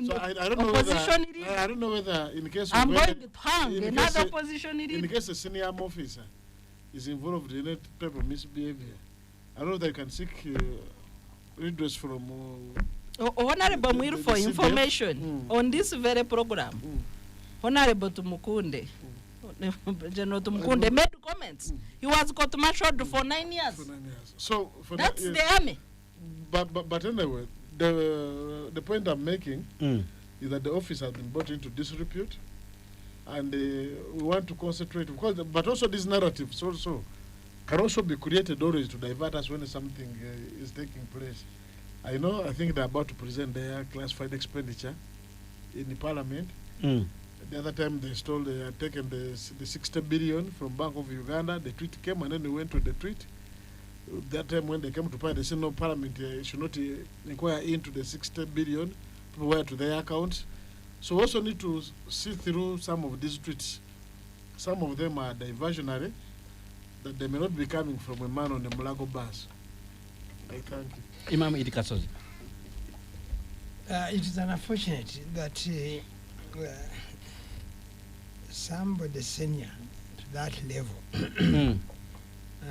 So I don't know whether Opposition it is. I don't know whether in case I'm of going to hang in another case- opposition it in is. case a senior officer is involved in that type of misbehavior, I don't know that you can seek redress from. Honorable the- Muir, the for CBF. information, on this very program, Honorable Tumukunde, General Tumukunde made comments. He was court-martialed for 9 years. For 9 years. So for That's that, the army. but anyway, the point I'm making is that the office has been brought into disrepute, and we want to concentrate because, but also these narratives also can also be created always to divert us when something is taking place. I think they're about to present their classified expenditure in the parliament. The other time they stole, they had taken the 60 billion from Bank of Uganda. The tweet came and then they went to the tweet. That time when they came to Parliament, they said no, Parliament should not inquire into the 60 billion, people were to their accounts. So we also need to see through some of these tweets. Some of them are diversionary, that they may not be coming from a man on the Mulago bus. I thank you. Imam Idikasozi. It is unfortunate that somebody senior to that level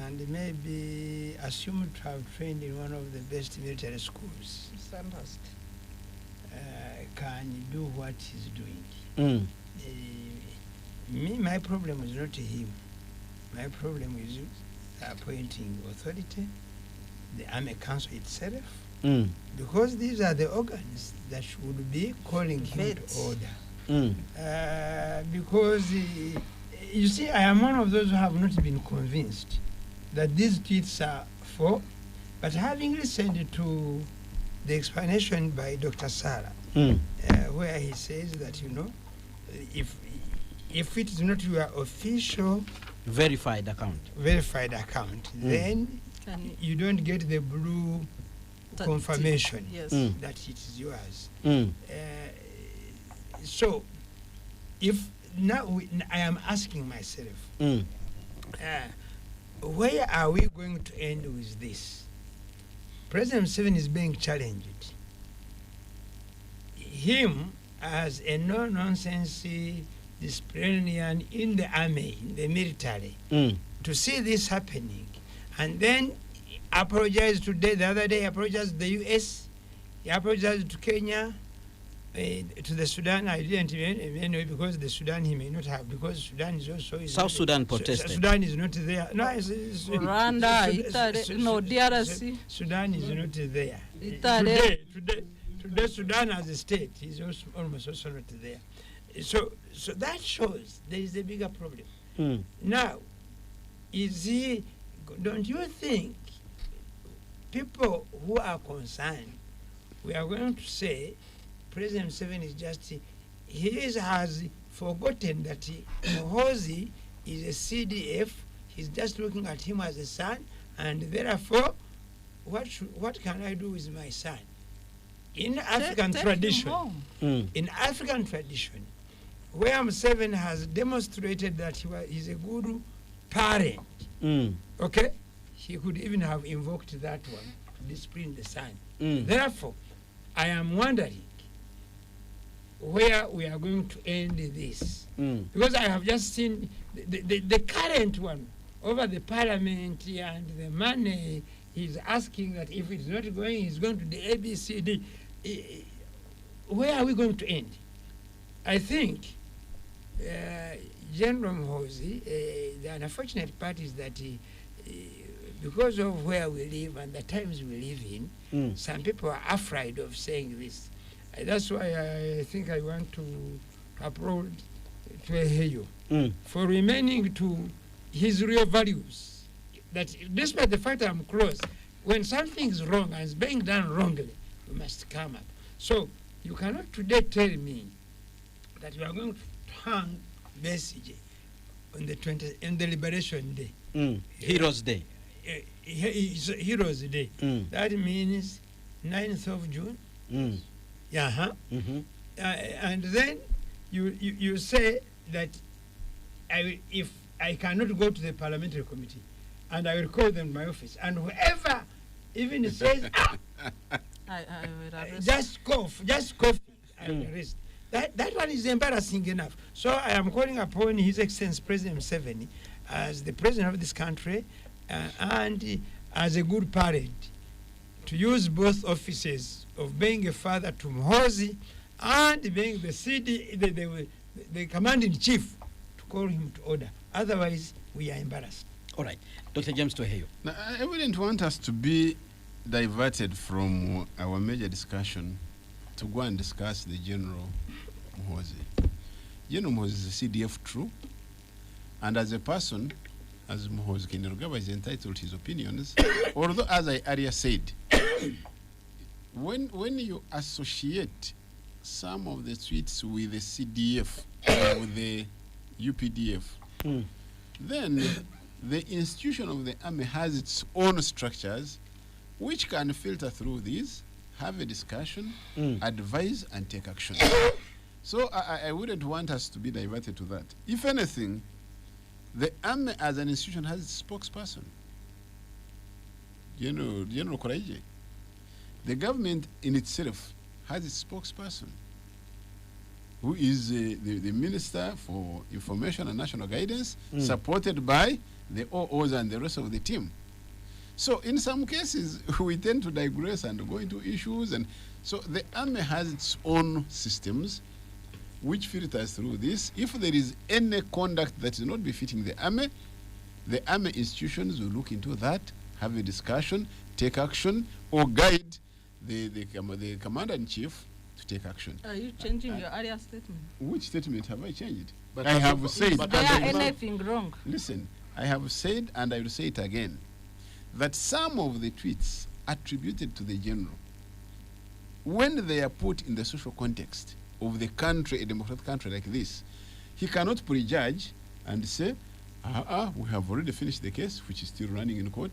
and maybe assumed to have trained in one of the best military schools can do what he's doing. My problem is not him. My problem is appointing authority, the Army Council itself, because these are the organs that should be calling him to order. Because you see, I am one of those who have not been convinced that these tweets are for, but having listened to the explanation by Dr. Sara, where he says that, if it is not your official Verified account. then you don't get the blue confirmation Yes. that it is yours. So, if now I am asking myself, where are we going to end with this? President Museveni is being challenged. Him as a no-nonsense disciplinarian in the army, in the military, to see this happening, and then apologize today, the other day apologized to the US, he apologized to Kenya, to the Sudan. I didn't anyway, because the Sudan he may not have, because Sudan is also South Sudan protested. Sudan is not there. No, Rwanda, Italy, no, DRC. Sudan is not there. Italy. Today Sudan as a state is also almost also not there. So that shows there is a bigger problem. Now, don't you think people who are concerned, we are going to say President Museveni is just, has forgotten that Muhoozi is a CDF, he's just looking at him as a son, and therefore, what can I do with my son? In African tradition, where Museveni has demonstrated that he's a good parent, okay, he could even have invoked that one to discipline the son. Therefore, I am wondering where we are going to end this. Because I have just seen the current one over the parliament and the money he's asking that if it's not going, he's going to the ABCD. Where are we going to end? I think General Muhoozi, the unfortunate part is that because of where we live and the times we live in, some people are afraid of saying this. That's why I think I want to applaud to Eheyo for remaining to his real values. That despite the fact I'm close, when something is wrong and is being done wrongly, we must come up. So you cannot today tell me that you are going to hung Besigye on the Liberation Day. Heroes Day. Heroes Day. That means 9th of June. Yeah. And then you say that if I cannot go to the parliamentary committee, and I will call them to my office, and whoever even says, I will arrest. just cough, I will arrest. That one is embarrassing enough. So I am calling upon His Excellency President Museveni, as the president of this country, and as a good parent, to use both offices of being a father to Muhoozi and being the CD, the commanding chief, to call him to order. Otherwise, we are embarrassed. All right. Dr. James Toheyo. Now, I wouldn't want us to be diverted from our major discussion to go and discuss the General Muhoozi. General Muhoozi is a CDF true, and as a person, as Muhoozi Kainerugaba is entitled to his opinions, although, as I earlier said, when you associate some of the tweets with the CDF or with the UPDF, then the institution of the army has its own structures which can filter through these, have a discussion, advise, and take action. So I wouldn't want us to be diverted to that. If anything, the army as an institution has its spokesperson, General Koraije. The government in itself has its spokesperson, who is the Minister for Information and National Guidance, supported by the OOs and the rest of the team. So in some cases, we tend to digress and go into issues. And so the army has its own systems which filters through this. If there is any conduct that is not befitting the army institutions will look into that, have a discussion, take action, or guide the commander-in-chief to take action. Are you changing your earlier statement? Which statement have I changed? But I have said. but Is there I- anything wrong? Listen, I have said, and I will say it again, that some of the tweets attributed to the general, when they are put in the social context of the country, a democratic country like this, he cannot prejudge and say, we have already finished the case, which is still running in court.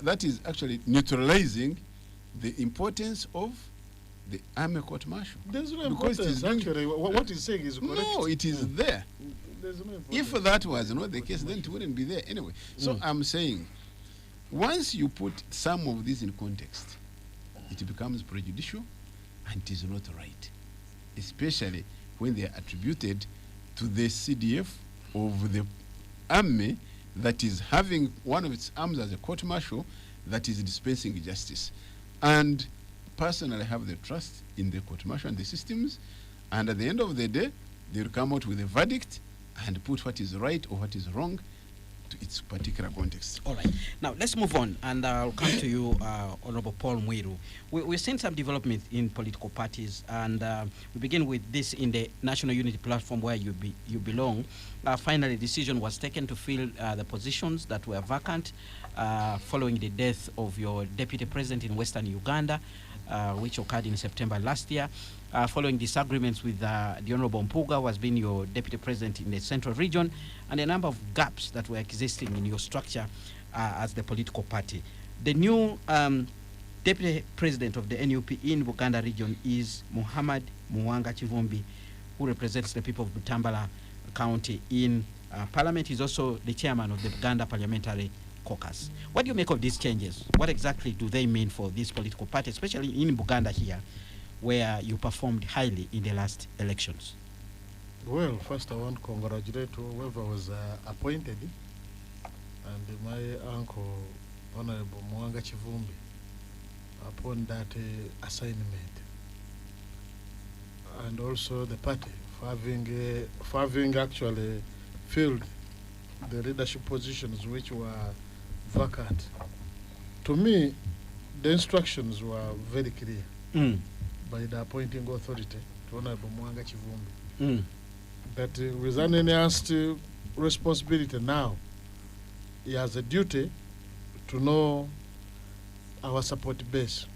That is actually neutralizing the importance of the army court-martial. There's no Because it importance, is being- actually. What he's saying is correct. No, it is there. There's no If importance. that was not the case, then it wouldn't be there anyway. So I'm saying, once you put some of this in context, it becomes prejudicial and it is not right, especially when they are attributed to the CDF of the army that is having one of its arms as a court-martial that is dispensing justice. And personally, I have the trust in the court-martial and the systems, and at the end of the day, they will come out with a verdict and put what is right or what is wrong to its particular context. All right. Now, let's move on, and I'll come to you, Honorable Paul Mwiru. We've seen some development in political parties, and we begin with this in the National Unity Platform where you belong. Finally, a decision was taken to fill the positions that were vacant following the death of your deputy president in Western Uganda, which occurred in September last year. Following disagreements with the Honorable Mpuga, who has been your deputy president in the central region, and a number of gaps that were existing in your structure as the political party. The new deputy president of the NUP in Buganda region is Muhammad Muwanga Kivumbi, who represents the people of Butambala County in Parliament. He's also the chairman of the Buganda Parliamentary Caucus. What do you make of these changes? What exactly do they mean for this political party, especially in Buganda here, where you performed highly in the last elections? Well, first I want to congratulate whoever was appointed, and my uncle, Honorable Muwanga Kivumbi, upon that assignment. And also the party for having actually filled the leadership positions which were vacant. To me, the instructions were very clear by the appointing authority, Honorable Muwanga Kivumbi, that with an enhanced responsibility now, he has a duty to know our support base,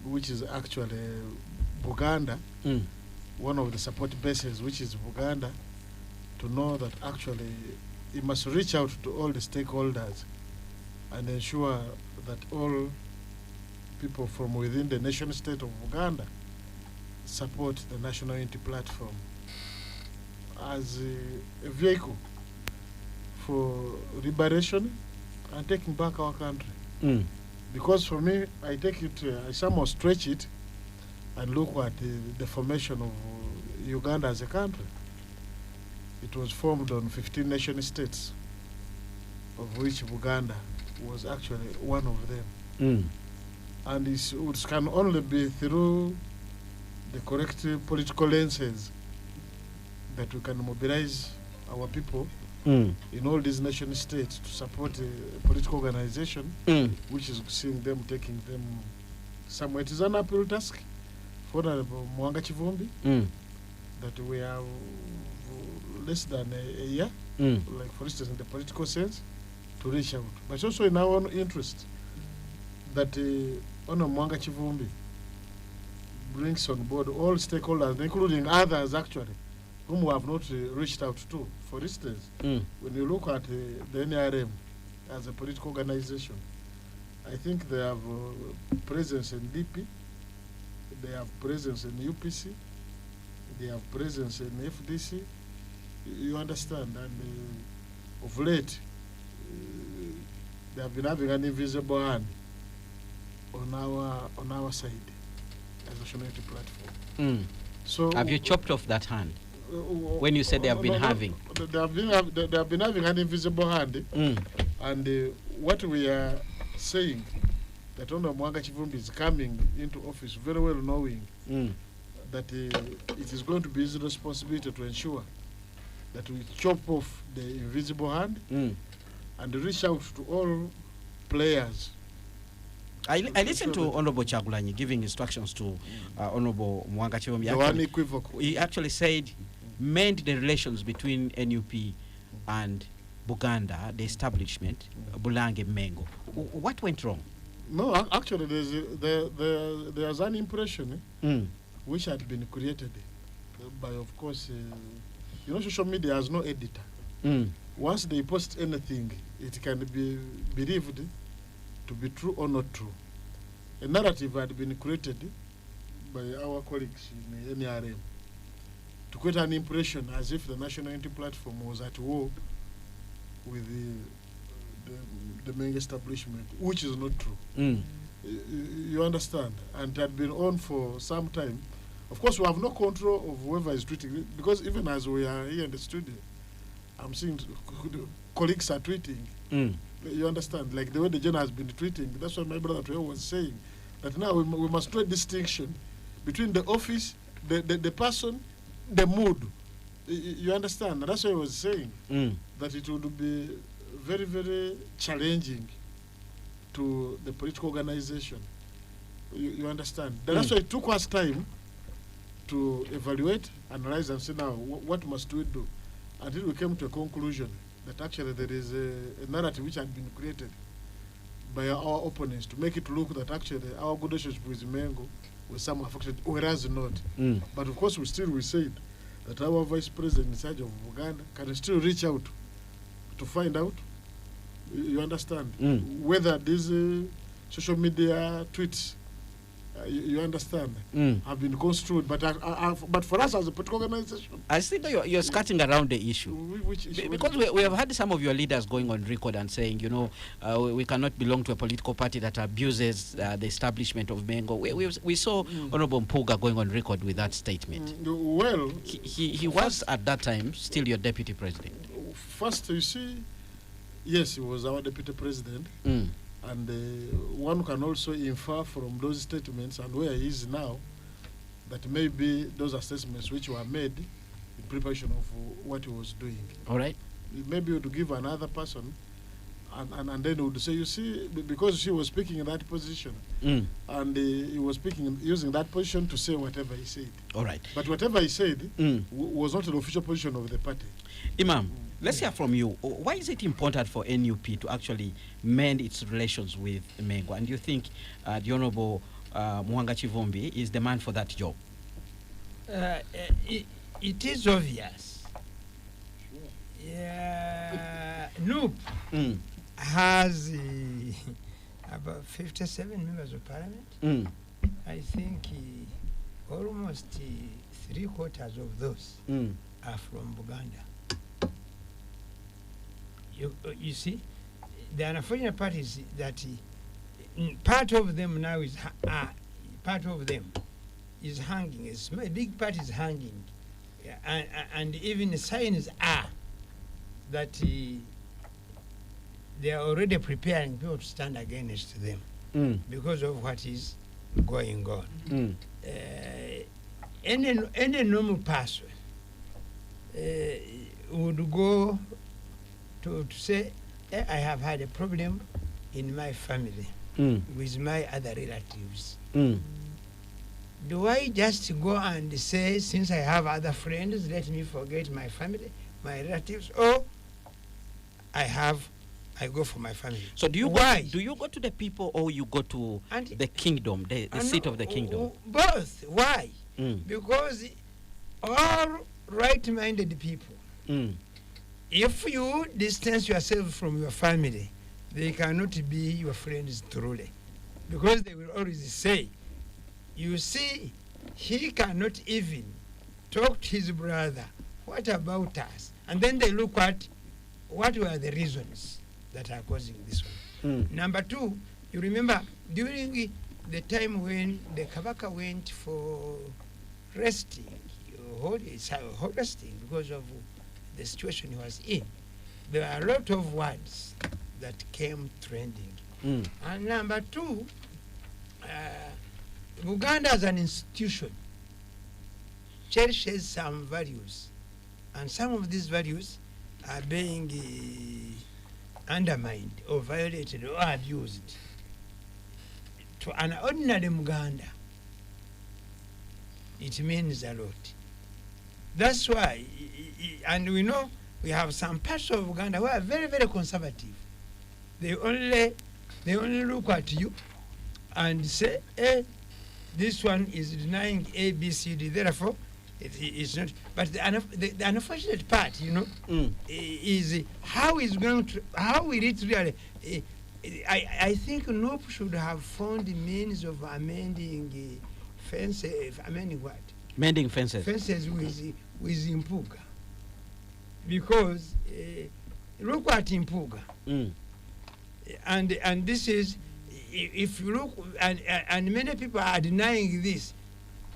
which is actually Buganda one of the support bases, which is Uganda, to know that actually it must reach out to all the stakeholders and ensure that all people from within the nation state of Uganda support the National Unity Platform as a vehicle for liberation and taking back our country. Because for me, I take it, I somehow stretch it and look at the formation of Uganda as a country. It was formed on 15 nation states, of which Uganda was actually one of them. And it can only be through the correct political lenses that we can mobilize our people in all these nation states to support a political organization which is seeing them, taking them somewhere. It is an uphill task for Mwanga Chivumbi that we have less than a year, like for instance in the political sense, to reach out. But it's also in our own interest that Honorable Mwanga Chivumbi brings on board all stakeholders, including others actually, whom we have not reached out to. For instance, when you look at the NRM as a political organization, I think they have presence in DP, they have presence in UPC, they have presence in FDC. You understand? And of late, they have been having an invisible hand on our side as a National Unity Platform. So have you chopped off that hand? When you said they have been having, they have been having an invisible hand, and what we are saying that Honorable Mwanga Chivumbi is coming into office very well knowing that it is going to be his responsibility to ensure that we chop off the invisible hand and reach out to all players. I listened to Honorable Chagulanyi giving instructions to Honorable Mwanga Chivumbi. The one equivocal. He actually said, mend the relations between NUP and Buganda, the establishment, Bulange Mengo. What went wrong? No, actually, there's an impression which had been created by, of course, social media has no editor. Once they post anything, it can be believed to be true or not true. A narrative had been created by our colleagues in the NRM to create an impression as if the National Unity Platform was at war with the main establishment, which is not true. You understand? And it had been on for some time. Of course, we have no control of whoever is tweeting it, because even as we are here in the studio, I'm seeing colleagues are tweeting. You understand? Like the way the journal has been tweeting. That's what my brother Trey was saying. That now we must draw distinction between the office, the person, the mood. You understand? That's what I was saying. That it would be very, very challenging to the political organization. You understand? That's why it took us time to evaluate, analyze, and say now what must we do, until we came to a conclusion that actually there is a narrative which had been created by our opponents to make it look that actually our good relationship with Mengo was somehow affected, whereas not. But of course we said that our vice president in charge of Uganda can still reach out to find out, you understand, whether these social media tweets, you understand, have been construed. But for us as a political organization, I think you're skirting around the issue. Which issue? Because we have had some of your leaders going on record and saying, we cannot belong to a political party that abuses the establishment of Mengo. We saw Honorable Mpuga going on record with that statement. Well, he was at that time still your deputy president. First, you see, yes, he was our deputy president. And one can also infer from those statements and where he is now that maybe those assessments which were made in preparation of what he was doing. All right. Maybe you would give another person and then would say, you see, because she was speaking in that position and he was speaking using that position to say whatever he said. All right. But whatever he said was not an official position of the party. Imam, let's hear from you. Why is it important for NUP to actually mend its relations with Mengo? And do you think the Honorable Mwanga Chivumbi is the man for that job? It is obvious. Yeah, Noop has about 57 members of parliament. I think almost 3/4 of those are from Uganda. You see, the unfortunate part is that part of them now is part of them is hanging. A big part is hanging, and even the signs are that they are already preparing people to stand against them because of what is going on. Any normal person would go to say, I have had a problem in my family with my other relatives. Do I just go and say, since I have other friends, let me forget my family, my relatives, or I go for my family? So do you Why? do you go to the people or you go to the kingdom, the seat of the kingdom? Both. Why? Mm. Because all right-minded people, if you distance yourself from your family, they cannot be your friends truly. Because they will always say, you see, he cannot even talk to his brother. What about us? And then they look at what were the reasons that are causing this one. Number two, you remember during the time when the Kabaka went for resting, resting because of the situation he was in, there are a lot of words that came trending. And number two, Uganda as an institution cherishes some values, and some of these values are being undermined or violated or abused. To an ordinary Muganda, it means a lot. That's why, and we know we have some parts of Uganda who are very, very conservative. They only look at you and say, this one is denying A, B, C, D, therefore it's not. But the unfortunate part, is how will it really? I think NOP should have found the means of amending fences. Amending what? Mending fences. Fences with Impuga, because look at Impuga, and this is, if you look, and many people are denying this.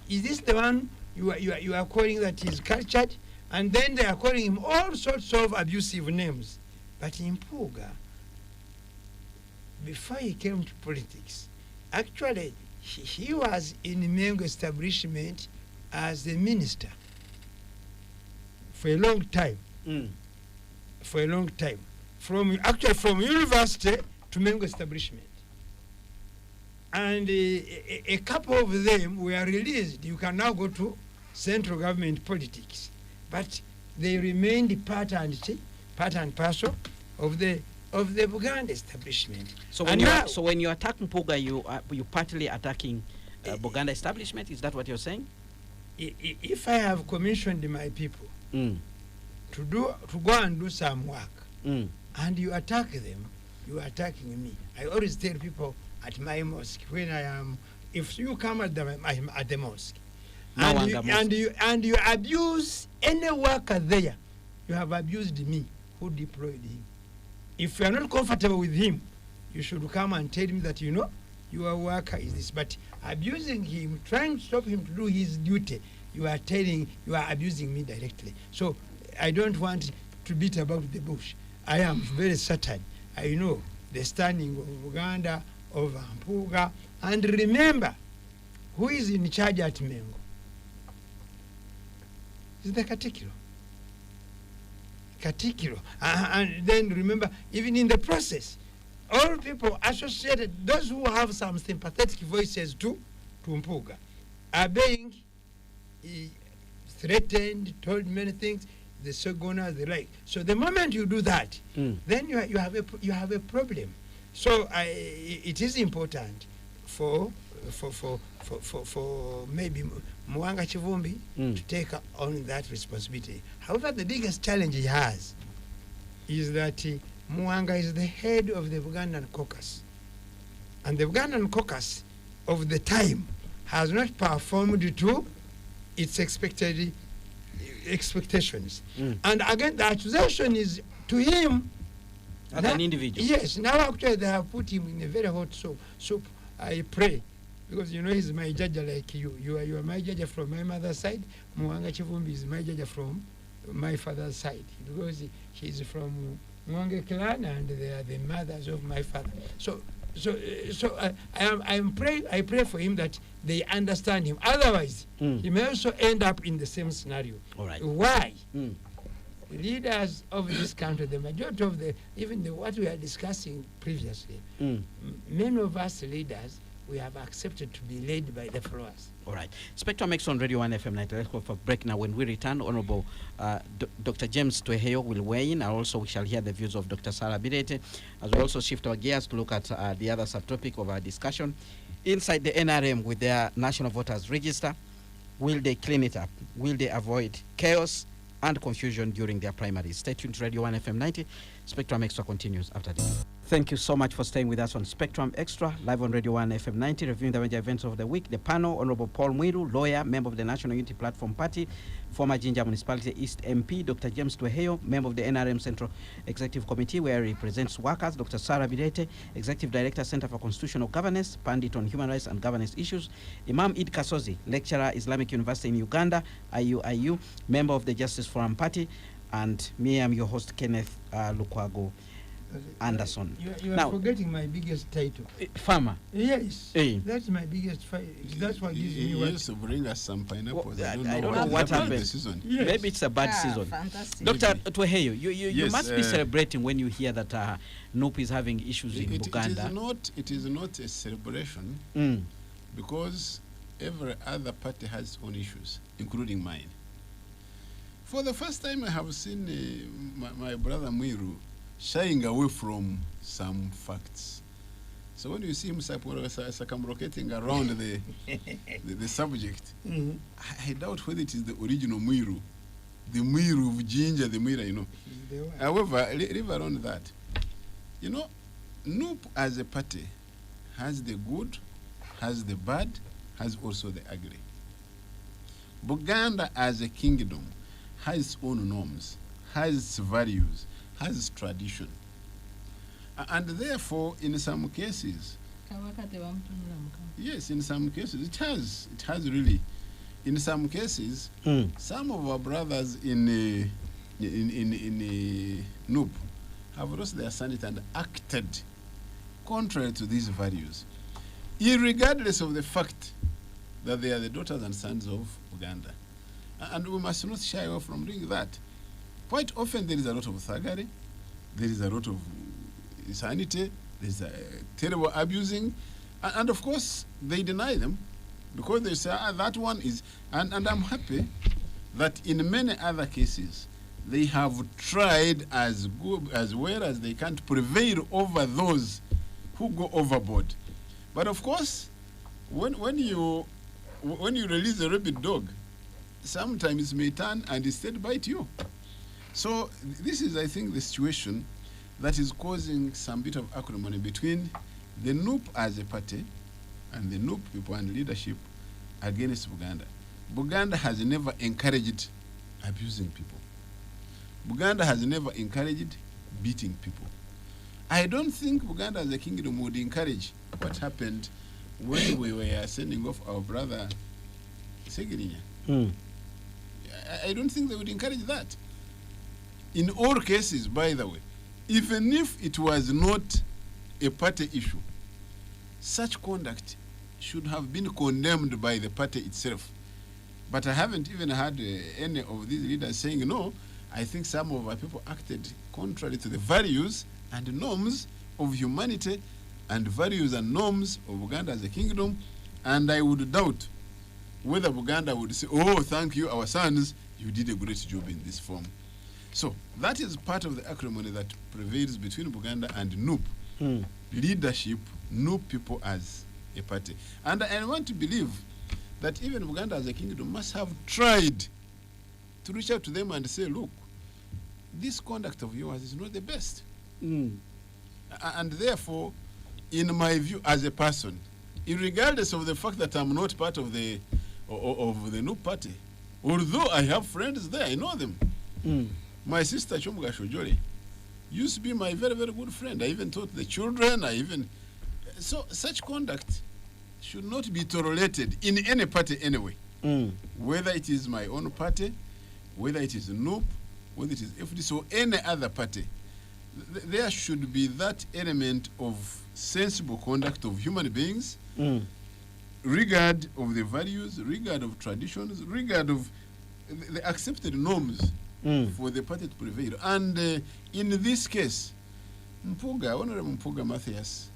Is this the one you are calling that is cultured? And then they are calling him all sorts of abusive names. But Impuga, before he came to politics, actually he was in Mengo establishment as a minister for a long time. For a long time. From university to Mengo establishment. And a couple of them were released. You can now go to central government politics. But they remained part and parcel of the Buganda establishment. So when you attack Mpuga, you partly attacking Buganda establishment. Is that what you're saying? If I have commissioned my people to go and do some work, and you attack them, you are attacking me. I always tell people at my mosque when I am, if you come at the mosque, and you abuse any worker there, you have abused me who deployed him. If you are not comfortable with him, you should come and tell me that your worker is this. But abusing him, trying to stop him to do his duty, you are abusing me directly. So I don't want to beat about the bush. I am very certain. I know the standing of Uganda, of Mpuga, and remember, who is in charge at Mengo? It's the Katikiro. And then remember, even in the process, all people associated, those who have some sympathetic voices to Mpuga, are being threatened, told many things, the Sogona, the like. So the moment you do that, then you have a problem. So it is important for maybe Mwanga Chivumbi to take on that responsibility. However, the biggest challenge he has is that Mwanga is the head of the Ugandan caucus. And the Ugandan caucus of the time has not performed to its expectations. And again, the accusation is to him as an individual. Yes, now actually they have put him in a very hot soup. I pray, because you know he's my judge like you. You are my judge from my mother's side. Mwanga Chivumbi is my judge from my father's side, because he's from Mwange clan and they are the mothers of my father. So I pray for him that they understand him. Otherwise, he may also end up in the same scenario. All right. Why? Leaders of this country, the majority of what we are discussing previously, many of us leaders, we have accepted to be led by the followers. All right. Spectrum X on Radio 1 FM 90. Let's go for break now. When we return, Honorable Dr. James Tweheyo will weigh in, and also we shall hear the views of Dr. Sarah Birete, as we also shift our gears to look at the other subtopic of our discussion. Inside the NRM with their National Voters Register, will they clean it up? Will they avoid chaos and confusion during their primaries? Stay tuned to Radio 1 FM 90. Spectrum Extra continues after this. Thank you so much for staying with us on Spectrum Extra, live on Radio 1 FM 90, reviewing the major events of the week. The panel, Honorable Paul Mwiru, lawyer, member of the National Unity Platform Party, former Jinja Municipality East MP, Dr. James Tweheyo, member of the NRM Central Executive Committee, where he represents workers, Dr. Sarah Birete, Executive Director, Center for Constitutional Governance, Pandit on Human Rights and Governance Issues, Imam Id Kasozi, lecturer, Islamic University in Uganda, IUIU, member of the Justice Forum Party, and me, I'm your host, Kenneth Lukwago Anderson. You are forgetting my biggest title. Farmer. Yes. That's my biggest fight. That's what gives me what. He used to bring us some pineapples. I don't know what happened. This season. Yes. Maybe it's a bad season. Fantastic. Dr. Tweheyo, you yes, must be celebrating when you hear that NUP is having issues in Uganda. It is not a celebration because every other party has its own issues, including mine. For the first time, I have seen my brother Mwiru shying away from some facts. So when you see him circumlocating around the subject, I doubt whether it is the original Mwiru, the Mwiru of Ginger, the Mwiru, you know. However, leave around that. You know, NUP as a party has the good, has the bad, has also the ugly. Buganda as a kingdom has its own norms, has its values, has its tradition. And therefore, in some cases, yes, in some cases, it has really. In some cases, some of our brothers in NUP have lost their sanity and acted contrary to these values, irregardless of the fact that they are the daughters and sons of Uganda. And we must not shy away from doing that. Quite often there is a lot of thuggery, there is a lot of insanity, there is a terrible abusing, and of course they deny them because they say, that one is, and I'm happy that in many other cases they have tried as good as well as they can to prevail over those who go overboard. But of course, when you release a rabid dog, sometimes it may turn and instead bite you. So this is, I think, the situation that is causing some bit of acrimony between the NUP as a party and the NUP people and leadership against Buganda. Buganda has never encouraged abusing people. Buganda has never encouraged beating people. I don't think Buganda as a kingdom would encourage what happened when we were sending off our brother Segirinya. I don't think they would encourage that. In all cases, by the way, even if it was not a party issue, such conduct should have been condemned by the party itself. But I haven't even heard any of these leaders saying, no, I think some of our people acted contrary to the values and norms of humanity and values and norms of Uganda as a kingdom, and I would doubt whether Uganda would say, oh, thank you, our sons, you did a great job in this form. So that is part of the acrimony that prevails between Buganda and NUP. Leadership, NUP people as a party. And I want to believe that even Uganda as a kingdom must have tried to reach out to them and say, look, this conduct of yours is not the best. And therefore, in my view, as a person, regardless of the fact that I'm not part of the new party, although I have friends there, I know them. My sister Chumuga Shojore used to be my very, very good friend. I even taught the children. So such conduct should not be tolerated in any party anyway. Whether it is my own party, whether it is NUP, whether it is FDC or any other party, there should be that element of sensible conduct of human beings, regard of the values, regard of traditions, regard of the accepted norms for the party to prevail. And in this case, Honorable Mpuga Matthias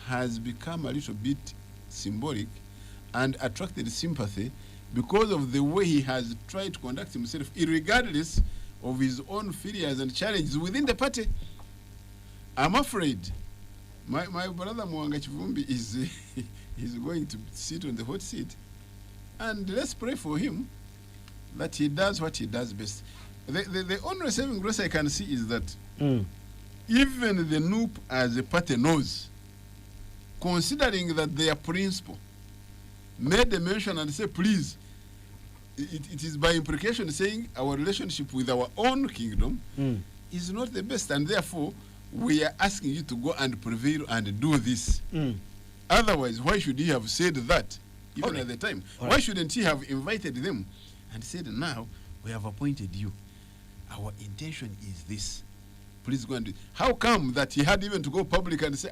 has become a little bit symbolic and attracted sympathy because of the way he has tried to conduct himself, regardless of his own failures and challenges within the party. I'm afraid my brother Mwanga Chivumbi is going to sit on the hot seat, and let's pray for him that he does what he does best. The only saving grace I can see is that even the NUP as a party knows, considering that their principle made a mention and say, please, it is by implication saying our relationship with our own kingdom is not the best, and therefore we are asking you to go and prevail and do this. Otherwise, why should he have said that even at the time? Why shouldn't he have invited them and said, now we have appointed you, our intention is this, please go and do it. How come that he had even to go public and say,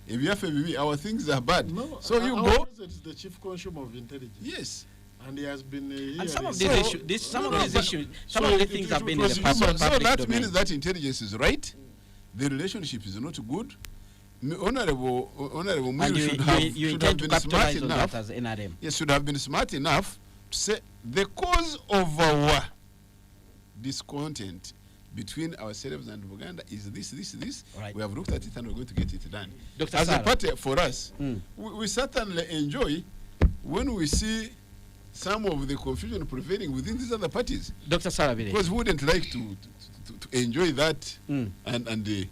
if you have a our things are bad? No, so you our go. president is the chief consumer of intelligence. Yes. And he has been And some of these so- issues, some No, of these but- issues, so some of the it- things it have been in was the human. public So that domain. means that intelligence is right. The relationship is not good. Honorable And Muir you should have intend to been smart capitalize on enough. that as NRM. Yes, should have been smart enough to say the cause of our discontent between ourselves and Uganda is this. Right. We have looked at it and we're going to get it done. Dr. As a Sarah. party, for us, we certainly enjoy when we see some of the confusion prevailing within these other parties. Dr. Sarabire. Because we wouldn't like to enjoy that and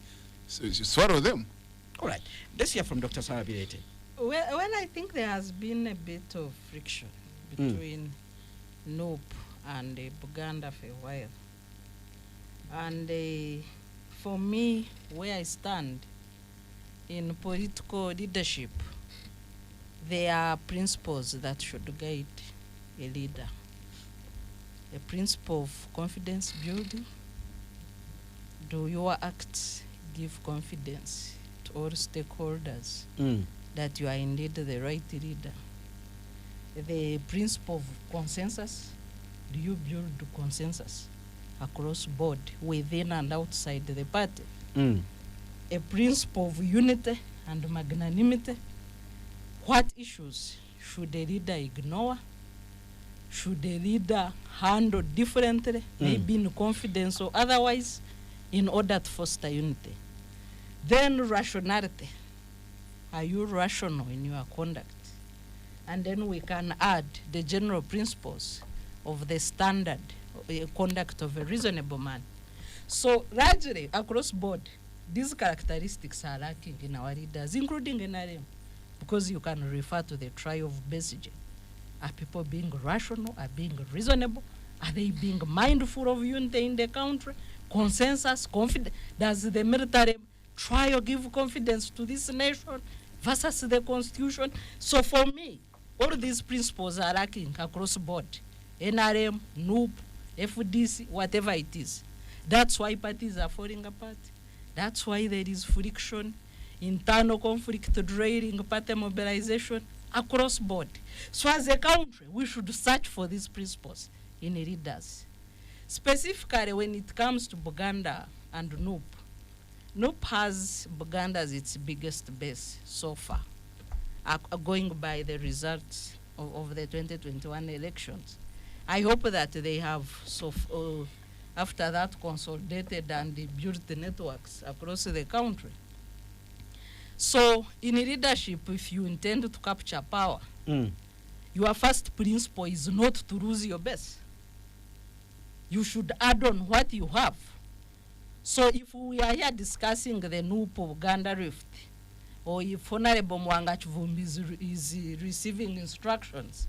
swallow them. All right. Let's hear from Dr. Sarabirete. Well, I think there has been a bit of friction between NUP and Buganda for a while. And for me, where I stand in political leadership, there are principles that should guide a leader. A principle of confidence building. Do your acts give confidence to all stakeholders that you are indeed the right leader? The principle of consensus. Do you build consensus across board, within and outside the party? A principle of unity and magnanimity. What issues should a leader ignore? Should a leader handle differently, maybe in confidence or otherwise, in order to foster unity? Then rationality. Are you rational in your conduct? And then we can add the general principles of the standard conduct of a reasonable man. So largely across board, these characteristics are lacking in our leaders, including NRM, because you can refer to the trial of Besige. Are people being rational? Are being reasonable? Are they being mindful of unity in the country? Consensus, confidence. Does the military trial give confidence to this nation versus the constitution? So for me, all these principles are lacking across board. NRM, NUP, FDC, whatever it is. That's why parties are falling apart. That's why there is friction, internal conflict, draining party mobilization across board. So as a country, we should search for these principles in leaders. Specifically when it comes to Buganda and NUP, NUP has Buganda as its biggest base so far, going by the results of the 2021 elections. I hope that they have, after that, consolidated and built the networks across the country. So in leadership, if you intend to capture power, your first principle is not to lose your base. You should add on what you have. So if we are here discussing the NUP of Uganda Rift, or if Honorable Mwanga Chivumbi is receiving instructions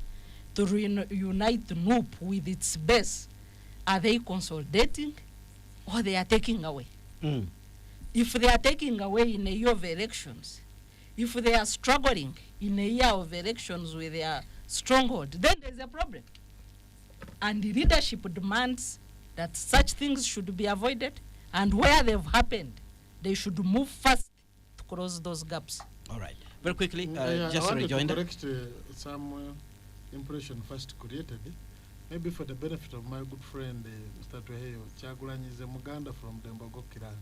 to reunite NUP with its base, are they consolidating or they are taking away? If they are taking away in a year of elections, if they are struggling in a year of elections with their stronghold, then there's a problem. And the leadership demands that such things should be avoided, and where they've happened, they should move fast to close those gaps. All right. Very quickly, I just wanted to rejoinder. correct some impression first created. Maybe for the benefit of my good friend, Mr. Tweheyo, Chagulanyi is a Muganda from Dembogo Kiran,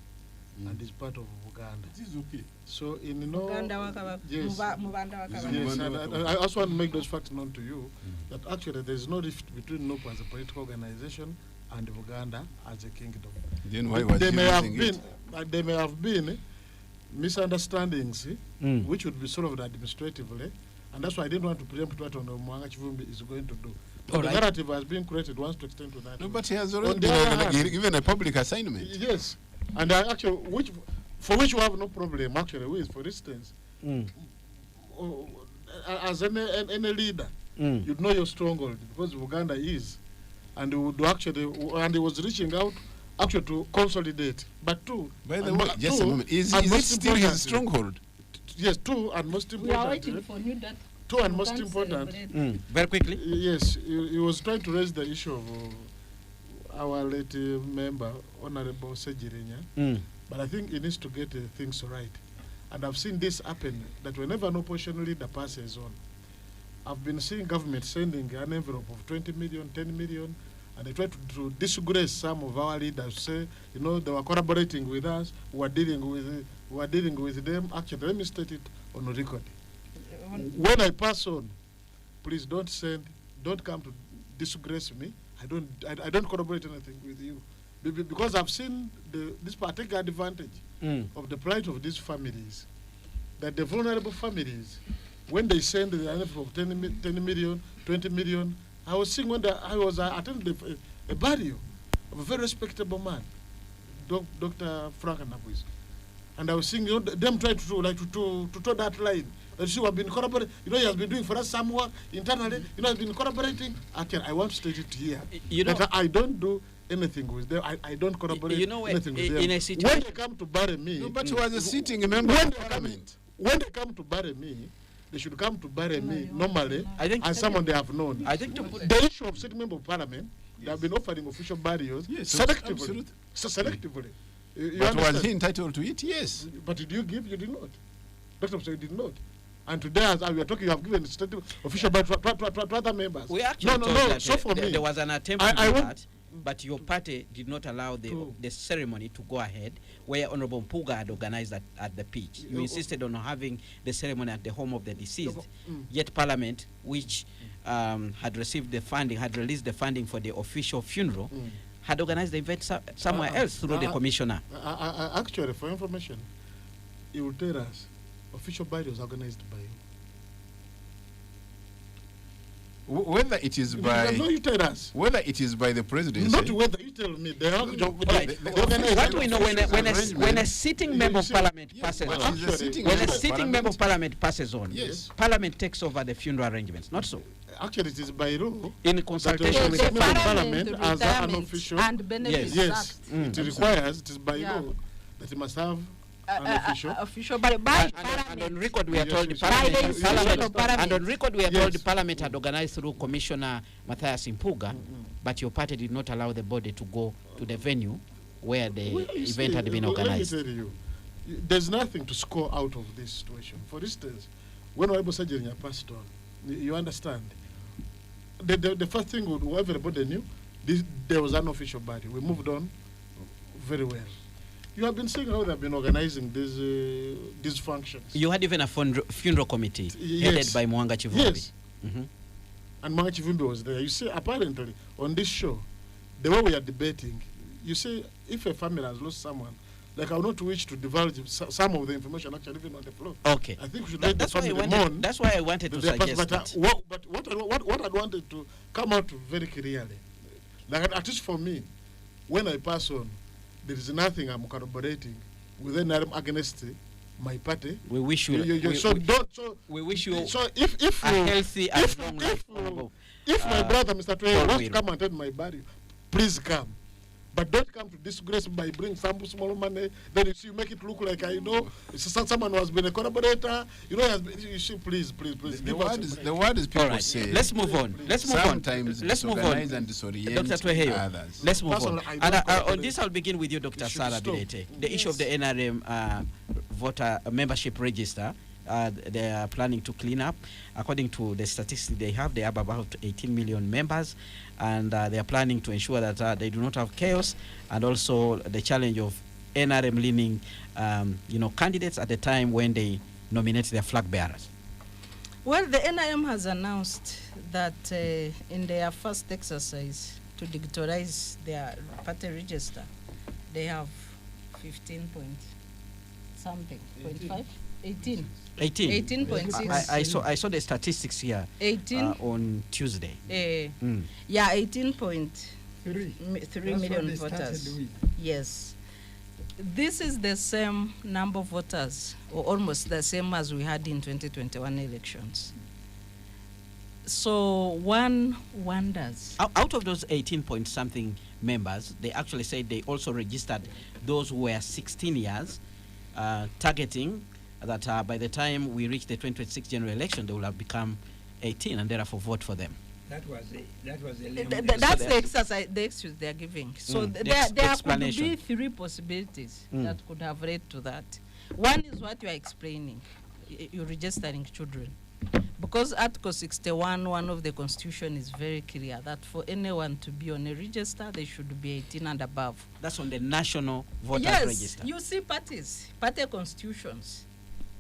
and is part of Uganda. It is okay. So in no, yes, Yes, I also want to make those facts known to you, that actually there is no rift between NUP as a political organization and Uganda as a kingdom. Then why was There he may have using been, it? there may have been misunderstandings, which would be solved administratively, and that's why I didn't want to preempt what Mwanga Chivumbi is going to do. All The right. narrative has been created once to extend to that. No, one. but he has On already the other hand- given a public assignment. Yes, and actually, for which we have no problem actually with, for instance, as any leader, you'd know your stronghold because Uganda is, and would actually, and he was reaching out actually to consolidate. But two, By the and way, mo- just two, a moment. Is and it most still his importantly- stronghold? Yes, two, and most We are important. waiting for new data. Two, and most important. Very quickly. Yes, he was trying to raise the issue of our late member, Honorable Sejirinya. But I think he needs to get things right. And I've seen this happen, that whenever an opposition leader passes on, I've been seeing government sending an envelope of 20 million, 10 million, and they try to disgrace some of our leaders, say, you know, they were collaborating with us, we are dealing with them. Actually, let me state it on record. When I pass on, please don't come to disgrace me. I don't collaborate anything with you. Because I've seen this particular advantage of the plight of these families, that the vulnerable families, when they send the envelope of 10 million, 20 million, I was seeing when I was attending a burial of a very respectable man, Dr. Frank Anabuis. And I was seeing them try to toe that line. That she have been collaborating, he has been doing for us some work internally, has been collaborating. Actually, I want to state it here. That I don't do anything with them. I don't collaborate anything with them. In a situation, when they come to bury me, No, but he was a sitting member of parliament. When they come to bury me, they should come to bury me normally I think- as someone they have known. I think to put The issue of sitting member of parliament, they have been offering official burials Yes, selectively. absolutely. So selectively. You But was understand? he entitled to it? Yes. But did you give? You did not. Dr. Officer, you did not. And today, as we are talking, you have given official burial to other members. we actually no. thought that So for me, there was an attempt I to do want- that, but your party did not allow True. the ceremony to go ahead, where Honorable Mpuga had organized at the pitch. You insisted on having the ceremony at the home of the deceased. Yet Parliament, which had received the funding, had released the funding for the official funeral, had organized the event somewhere else through the commissioner. Actually, for information, he will tell us official burials organized by you. Whether it is by No, you tell us. whether it is by the presidency. Not whether you tell me. They are What we know when a sitting member of parliament passes But on, he's a sitting when member a of sitting member of parliament passes on, Yes. Parliament takes over the funeral arrangements. Not so. Actually, it is by law. In consultation That with the the family. Parliament as an Retirement official. and benefits Yes, act. it requires. It is by Yeah. law that he must have an official. Official by And parliament. on record, we are Yes, told the yes, Parliament, yes, yes, Parliament- yes, yes. and on record, we are told the Yes. Parliament had organized through Commissioner Matthias Mpuga, but your party did not allow the body to go to the venue where the Well, you event see, had been Let organized. me tell you, there's nothing to score out of this situation. For instance, when Honorable Sejirinya passed on, you understand, the first thing everybody knew, there was an official body. We moved on very well. You have been seeing how they've been organizing these functions. You had even a funeral committee Yes. headed by Mwanga Chivumbi. Yes. Mhm. And Mwanga Chivumbi was there. You see, apparently, on this show, the way we are debating, you see, if a family has lost someone, Like, I would not wish to divulge some of the information actually even on the floor. Okay. I think we should let the family mourn. That's why I wanted to suggest but that. what I wanted to come out very clearly, like at least for me, when I pass on, there is nothing I'm corroborating with any against my party. We wish you. We wish you. So if a healthy and long life. If my brother Mr. Tway wants to come and attend my burial, please come. But don't come to disgrace by bringing some small money. Then you make it look like someone who has been a collaborator. You should please. The word is people say. Let's move on. Sometimes let's move on. And disorient Dr. Tweheyo, others. let's move on. And on this, I'll begin with you, Dr. Sarah Bilete. The issue of the NRM voter membership register. They are planning to clean up. According to the statistics they have about 18 million members, and they are planning to ensure that they do not have chaos, and also the challenge of NRM leaning, candidates at the time when they nominate their flag bearers. Well, the NRM has announced that in their first exercise to digitalize their party register, they have 15 point something, 0.5? 18. 18.6. I saw the statistics here 18 on Tuesday. 18.3 million voters. Yes. This is the same number of voters, or almost the same as we had in 2021 elections. So one wonders. Out of those 18 point something members, they actually said they also registered those who were 16 years, targeting that by the time we reach the 2026 general election, they will have become 18 and therefore vote for them. That's the exercise, the excuse they are giving. So there could be three possibilities that could have led to that. One is what you are explaining. You're registering children. Because Article 61, one of the Constitution is very clear that for anyone to be on a register, they should be 18 and above. That's on the national voters register. Yes, you see party constitutions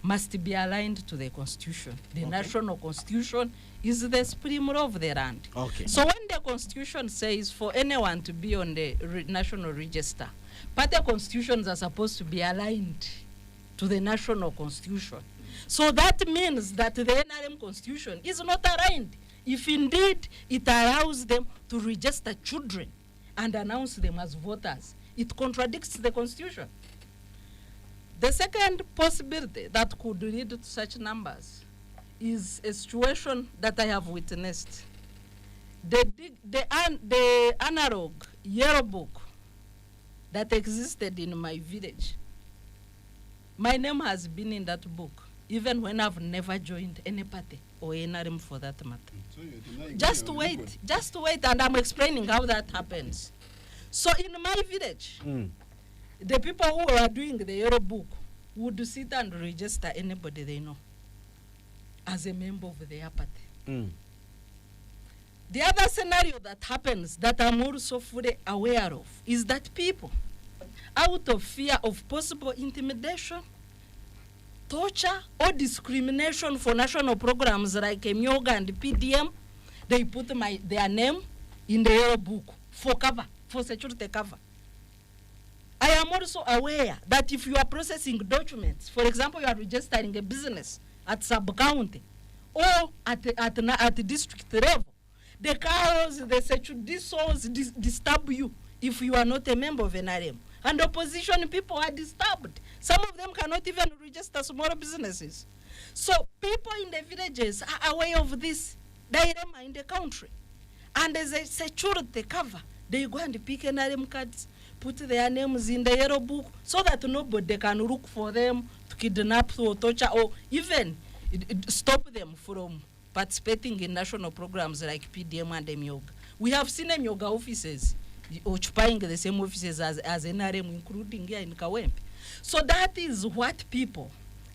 must be aligned to the Constitution. The national Constitution is the supreme law of the land. Okay. So when the Constitution says for anyone to be on the national register, party constitutions are supposed to be aligned to the national Constitution. So that means that the NRM Constitution is not aligned. If indeed it allows them to register children and announce them as voters, it contradicts the Constitution. The second possibility that could lead to such numbers is a situation that I have witnessed. The analog yellow book that existed in my village, my name has been in that book, even when I've never joined any party or NRM for that matter. So just wait, and I'm explaining how that happens. So in my village, the people who are doing the yellow book would sit and register anybody they know as a member of their party. The other scenario that happens that I'm also fully aware of is that people, out of fear of possible intimidation, torture, or discrimination for national programs like Myoga and PDM, they put their name in the yellow book for cover, for security cover. I am also aware that if you are processing documents, for example, you are registering a business at sub-county or at district level, the cows, the securities disturb you if you are not a member of NRM. And opposition people are disturbed. Some of them cannot even register small businesses. So people in the villages are aware of this dilemma in the country. And as a security cover, they go and pick NRM cards, put their names in the yellow book so that nobody can look for them to kidnap or torture or even stop them from participating in national programs like PDM and Myoga. We have seen Myoga offices occupying the same offices as NRM, including here in Kawempe. So that is what people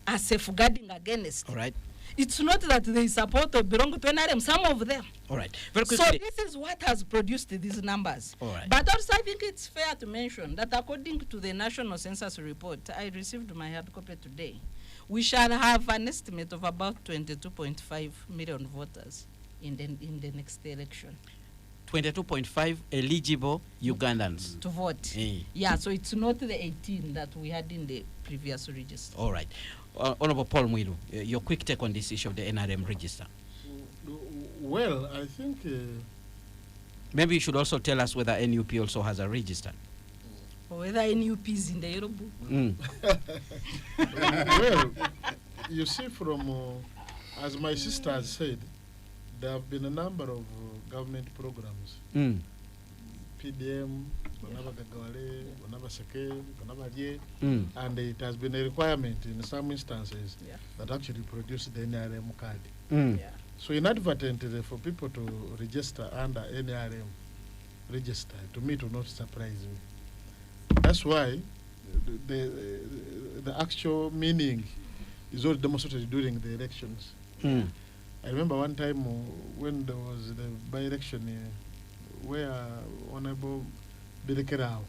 are safeguarding against. All right. It's not that they support or belong to NRM, some of them. All right. Very so quickly. this is what has produced these numbers. All right. But also I think it's fair to mention that according to the National Census Report, I received my hard copy today, we shall have an estimate of about 22.5 million voters in the next election. 22.5 eligible Ugandans. to vote. Eh. Yeah, so it's not the 18 that we had in the previous register. All right. Honorable Paul Mwilu, your quick take on this issue of the NRM register. Well, I think Maybe you should also tell us whether NUP also has a register. Or whether NUP is in the yellow book. well, you see from, as my sister has said, there have been a number of government programs. PDM, and it has been a requirement in some instances that actually produce the NRM card. Yeah. So inadvertently for people to register under NRM register, to me, it will not surprise me. That's why the actual meaning is all demonstrated during the elections. I remember one time when there was the by-election where Honorable Birekerao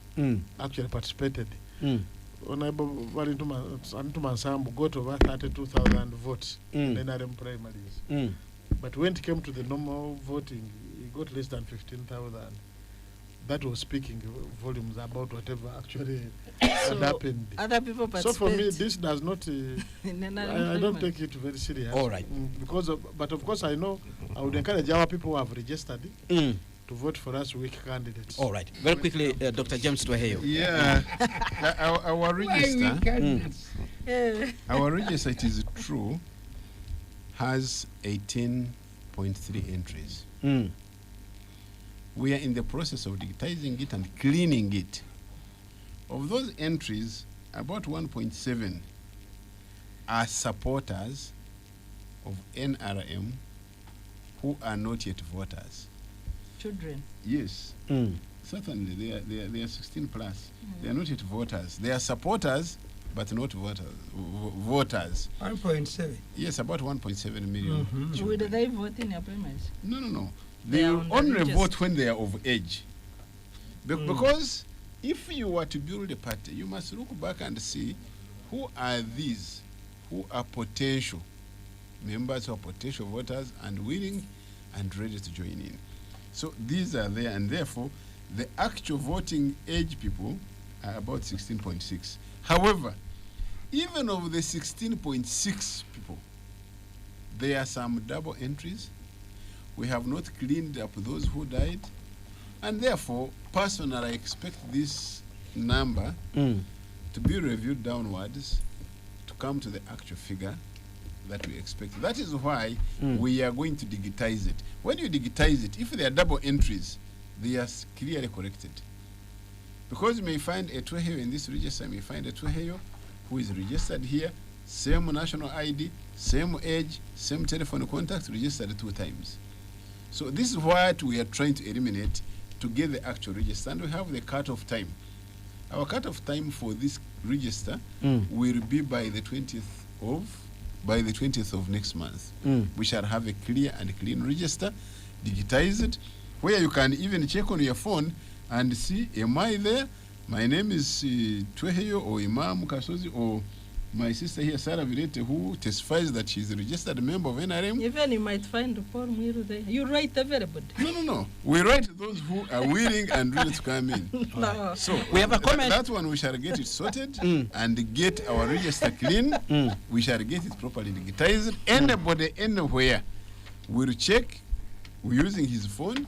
actually participated. Honorable Antuma Sambu got over 32,000 votes in NRM primaries. But when it came to the normal voting, he got less than 15,000. That was speaking volumes about whatever actually had happened. Other people So participate. for me, this does not. I don't take it very serious. All right. Because but of course, I know I would encourage our people who have registered to vote for us weak candidates. All right. Very quickly, Dr. James Tweheyo. Yeah, our register, our register, it is true, has 18.3 entries. We are in the process of digitizing it and cleaning it. Of those entries, about 1.7 are supporters of NRM who are not yet voters. Children. Yes, certainly they are 16 plus. They are not yet voters. They are supporters, but not voters. 1.7. Yes, about 1.7 million. Would they vote in your primaries? No. They They are will on the only register. vote when they are of age. Because if you were to build a party, you must look back and see who are these who are potential members, who are potential voters and willing and ready to join in. So these are there, and therefore the actual voting age people are about 16.6. However, even of the 16.6 people, there are some double entries. We have not cleaned up those who died, and therefore, personally, I expect this number to be reviewed downwards to come to the actual figure that we expect. That is why we are going to digitize it. When you digitize it, if there are double entries, they are clearly corrected. Because you may find a Tweheyo in this register, you may find a Tweheyo who is registered here, same national ID, same age, same telephone contact, registered 2 times. So this is what we are trying to eliminate to get the actual register, and we have the cut-off time. Our cut-off time for this register will be by the 20th of next month. We shall have a clear and clean register, digitized, where you can even check on your phone and see, am I there? My name is Tweheyo or Imam Kasozi or my sister here, Sarah Virete, who testifies that she's a registered member of NRM. Even you might find Paul Mwilu there. You write everybody. No. We write those who are willing and ready to come in. No. So We have a comment. That one we shall get it sorted and get our register clean. We shall get it properly digitized. Anybody, anywhere, will check using his phone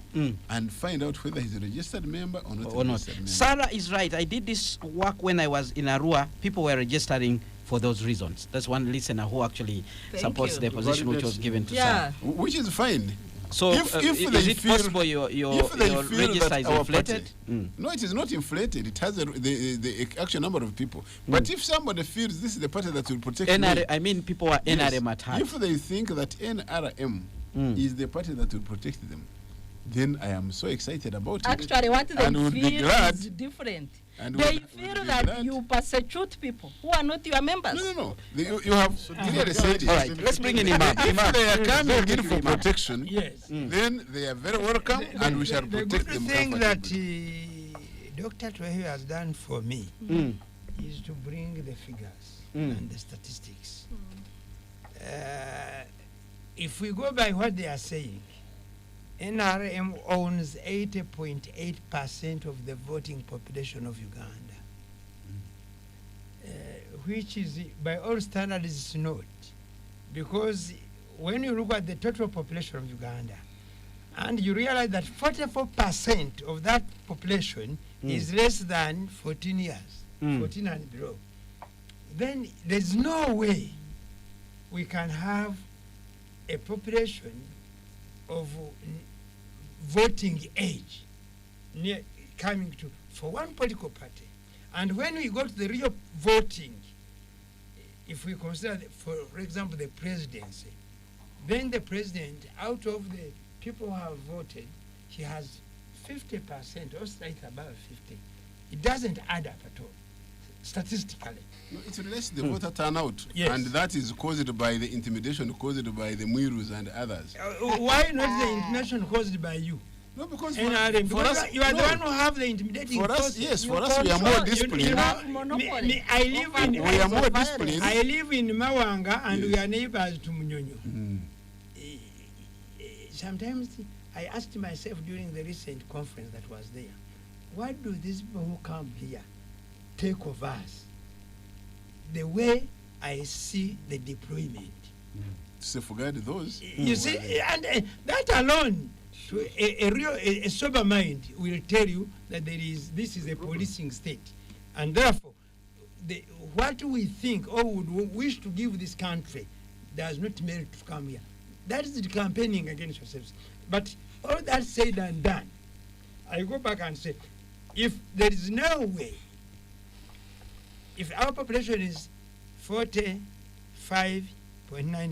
and find out whether he's a registered member or not. Registered member. Sarah is right. I did this work when I was in Arua. People were registering for those reasons. That's one listener who actually Thank supports you. the position which was given to Yeah. Sarah. Which is fine. So If is they it feel- possible your if they feel register that is our inflated? No, it is not inflated. It has the actual number of people. But if somebody feels this is the party that will protect me, I mean, people are yes, NRM at heart. if they think that NRM is the party that will protect them, then I am so excited about it. Actually, what And they would be feel glad- is different. and They would feel be that glad. you persecute people who are not your members. No. You have clearly said it. All right, let's bring in Imam. If they are coming in for Imam. protection, Yes. then they are very welcome, and we shall The protect good them thing that comfortably. Dr. Tweheyo has done for me is to bring the figures and the statistics. If we go by what they are saying, NRM owns 80.8% of the voting population of Uganda, which is, by all standards, is not. Because when you look at the total population of Uganda, and you realize that 44% of that population is less than 14 years, 14 and below, then there's no way we can have a population of voting age coming to for one political party. And when we go to the real voting, if we consider, for example, the presidency, then the president, out of the people who have voted, he has 50% or slightly above 50. It doesn't add up at all, statistically. No, it relates to the voter turnout, Yes. and that is caused by the intimidation caused by the Muirus and others. Why not the intimidation caused by you? No, because NRM, for because us, you are no. the one who have the intimidating For us, force. yes, You for us we are more control- you disciplined. have monopoly. I live in We are more violence. disciplined. I live in Mawanga and Yes. we are neighbors to Munyonyo. Mm. Sometimes I asked myself during the recent conference that was there, what do these people who come here take of us? The way I see the deployment. To safeguard those. You see, and that alone, to a sober mind will tell you that this is a policing state. And therefore, what we think or would wish to give this country does not merit to come here. That is the campaigning against yourselves. But all that said and done, I go back and say, if there is no way, if our population is 45.9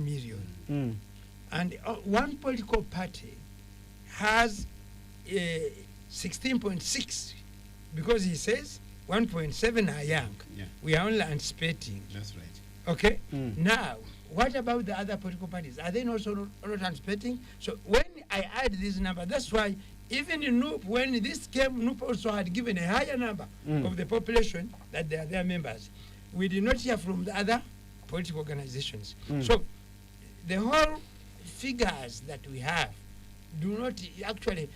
million, and one political party has 16.6, because he says 1.7 are young. Yeah. We are only anticipating. That's right. Okay? Now, what about the other political parties? Are they also not anticipating? So when I add this number, that's why even in NUP, when this came, NUP also had given a higher number of the population that they are their members. We did not hear from the other political organizations. So the whole figures that we have do not actually,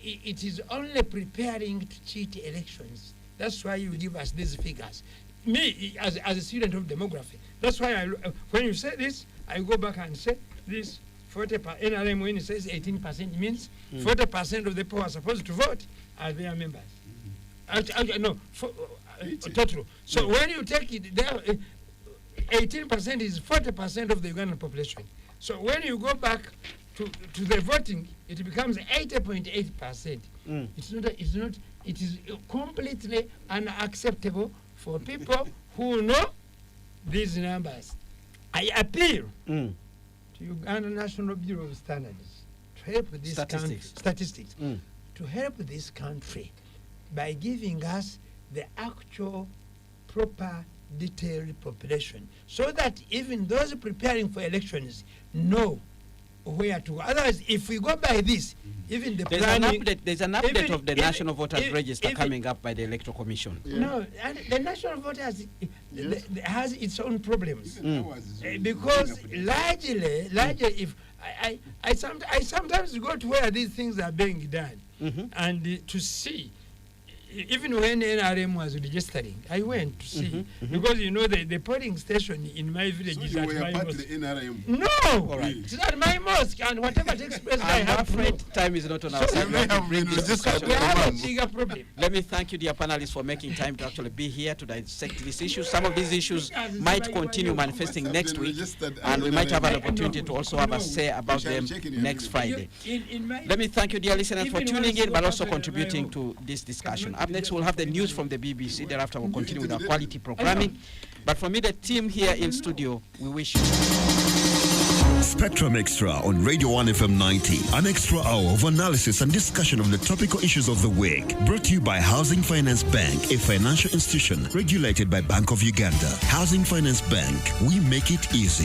it is only preparing to cheat elections. That's why you give us these figures. Me, as a student of demography, that's why when you say this, I go back and say this 40%, NRM when it says 18% means 40% of the people who are supposed to vote are their members. No, total. So when you take it there, 18% is 40% of the Ugandan population. So when you go back to the voting, it becomes 80.8%. It is completely unacceptable for people who know these numbers. I appeal to Uganda National Bureau of Standards to help this country, statistics, to help this country by giving us the actual proper detailed population, so that even those preparing for elections know where to. Otherwise, if we go by this, even the There's planning... there's an update of the even- National Voters even- Register even- coming up by the Electoral Commission. Yeah. No, and the National Voters has its own problems. Even ours is Because being largely, if I sometimes go to where these things are being done, and to see, even when NRM was registering, I went to see, because you know the polling station in my village So is you at were my part of mosque. the NRM. No, right. it's at my mosque, and whatever takes place, I I'm have to know. afraid time is not on our So side. you We have to have bring been this registered discussion We to to have an a end. bigger problem. Let me thank you, dear panelists, for making time to actually be here to dissect these issues. Some of these issues might continue manifesting next week, and we might have an opportunity to also have a say about them next Friday. Let me thank you, dear listeners, for tuning in, but also contributing to this discussion. Up next, we'll have the news from the BBC. Thereafter, we'll continue with our quality programming. But for me, the team here in studio, we wish you... Spectrum Extra on Radio 1 FM 90. An extra hour of analysis and discussion of the topical issues of the week. Brought to you by Housing Finance Bank, a financial institution regulated by Bank of Uganda. Housing Finance Bank, we make it easy.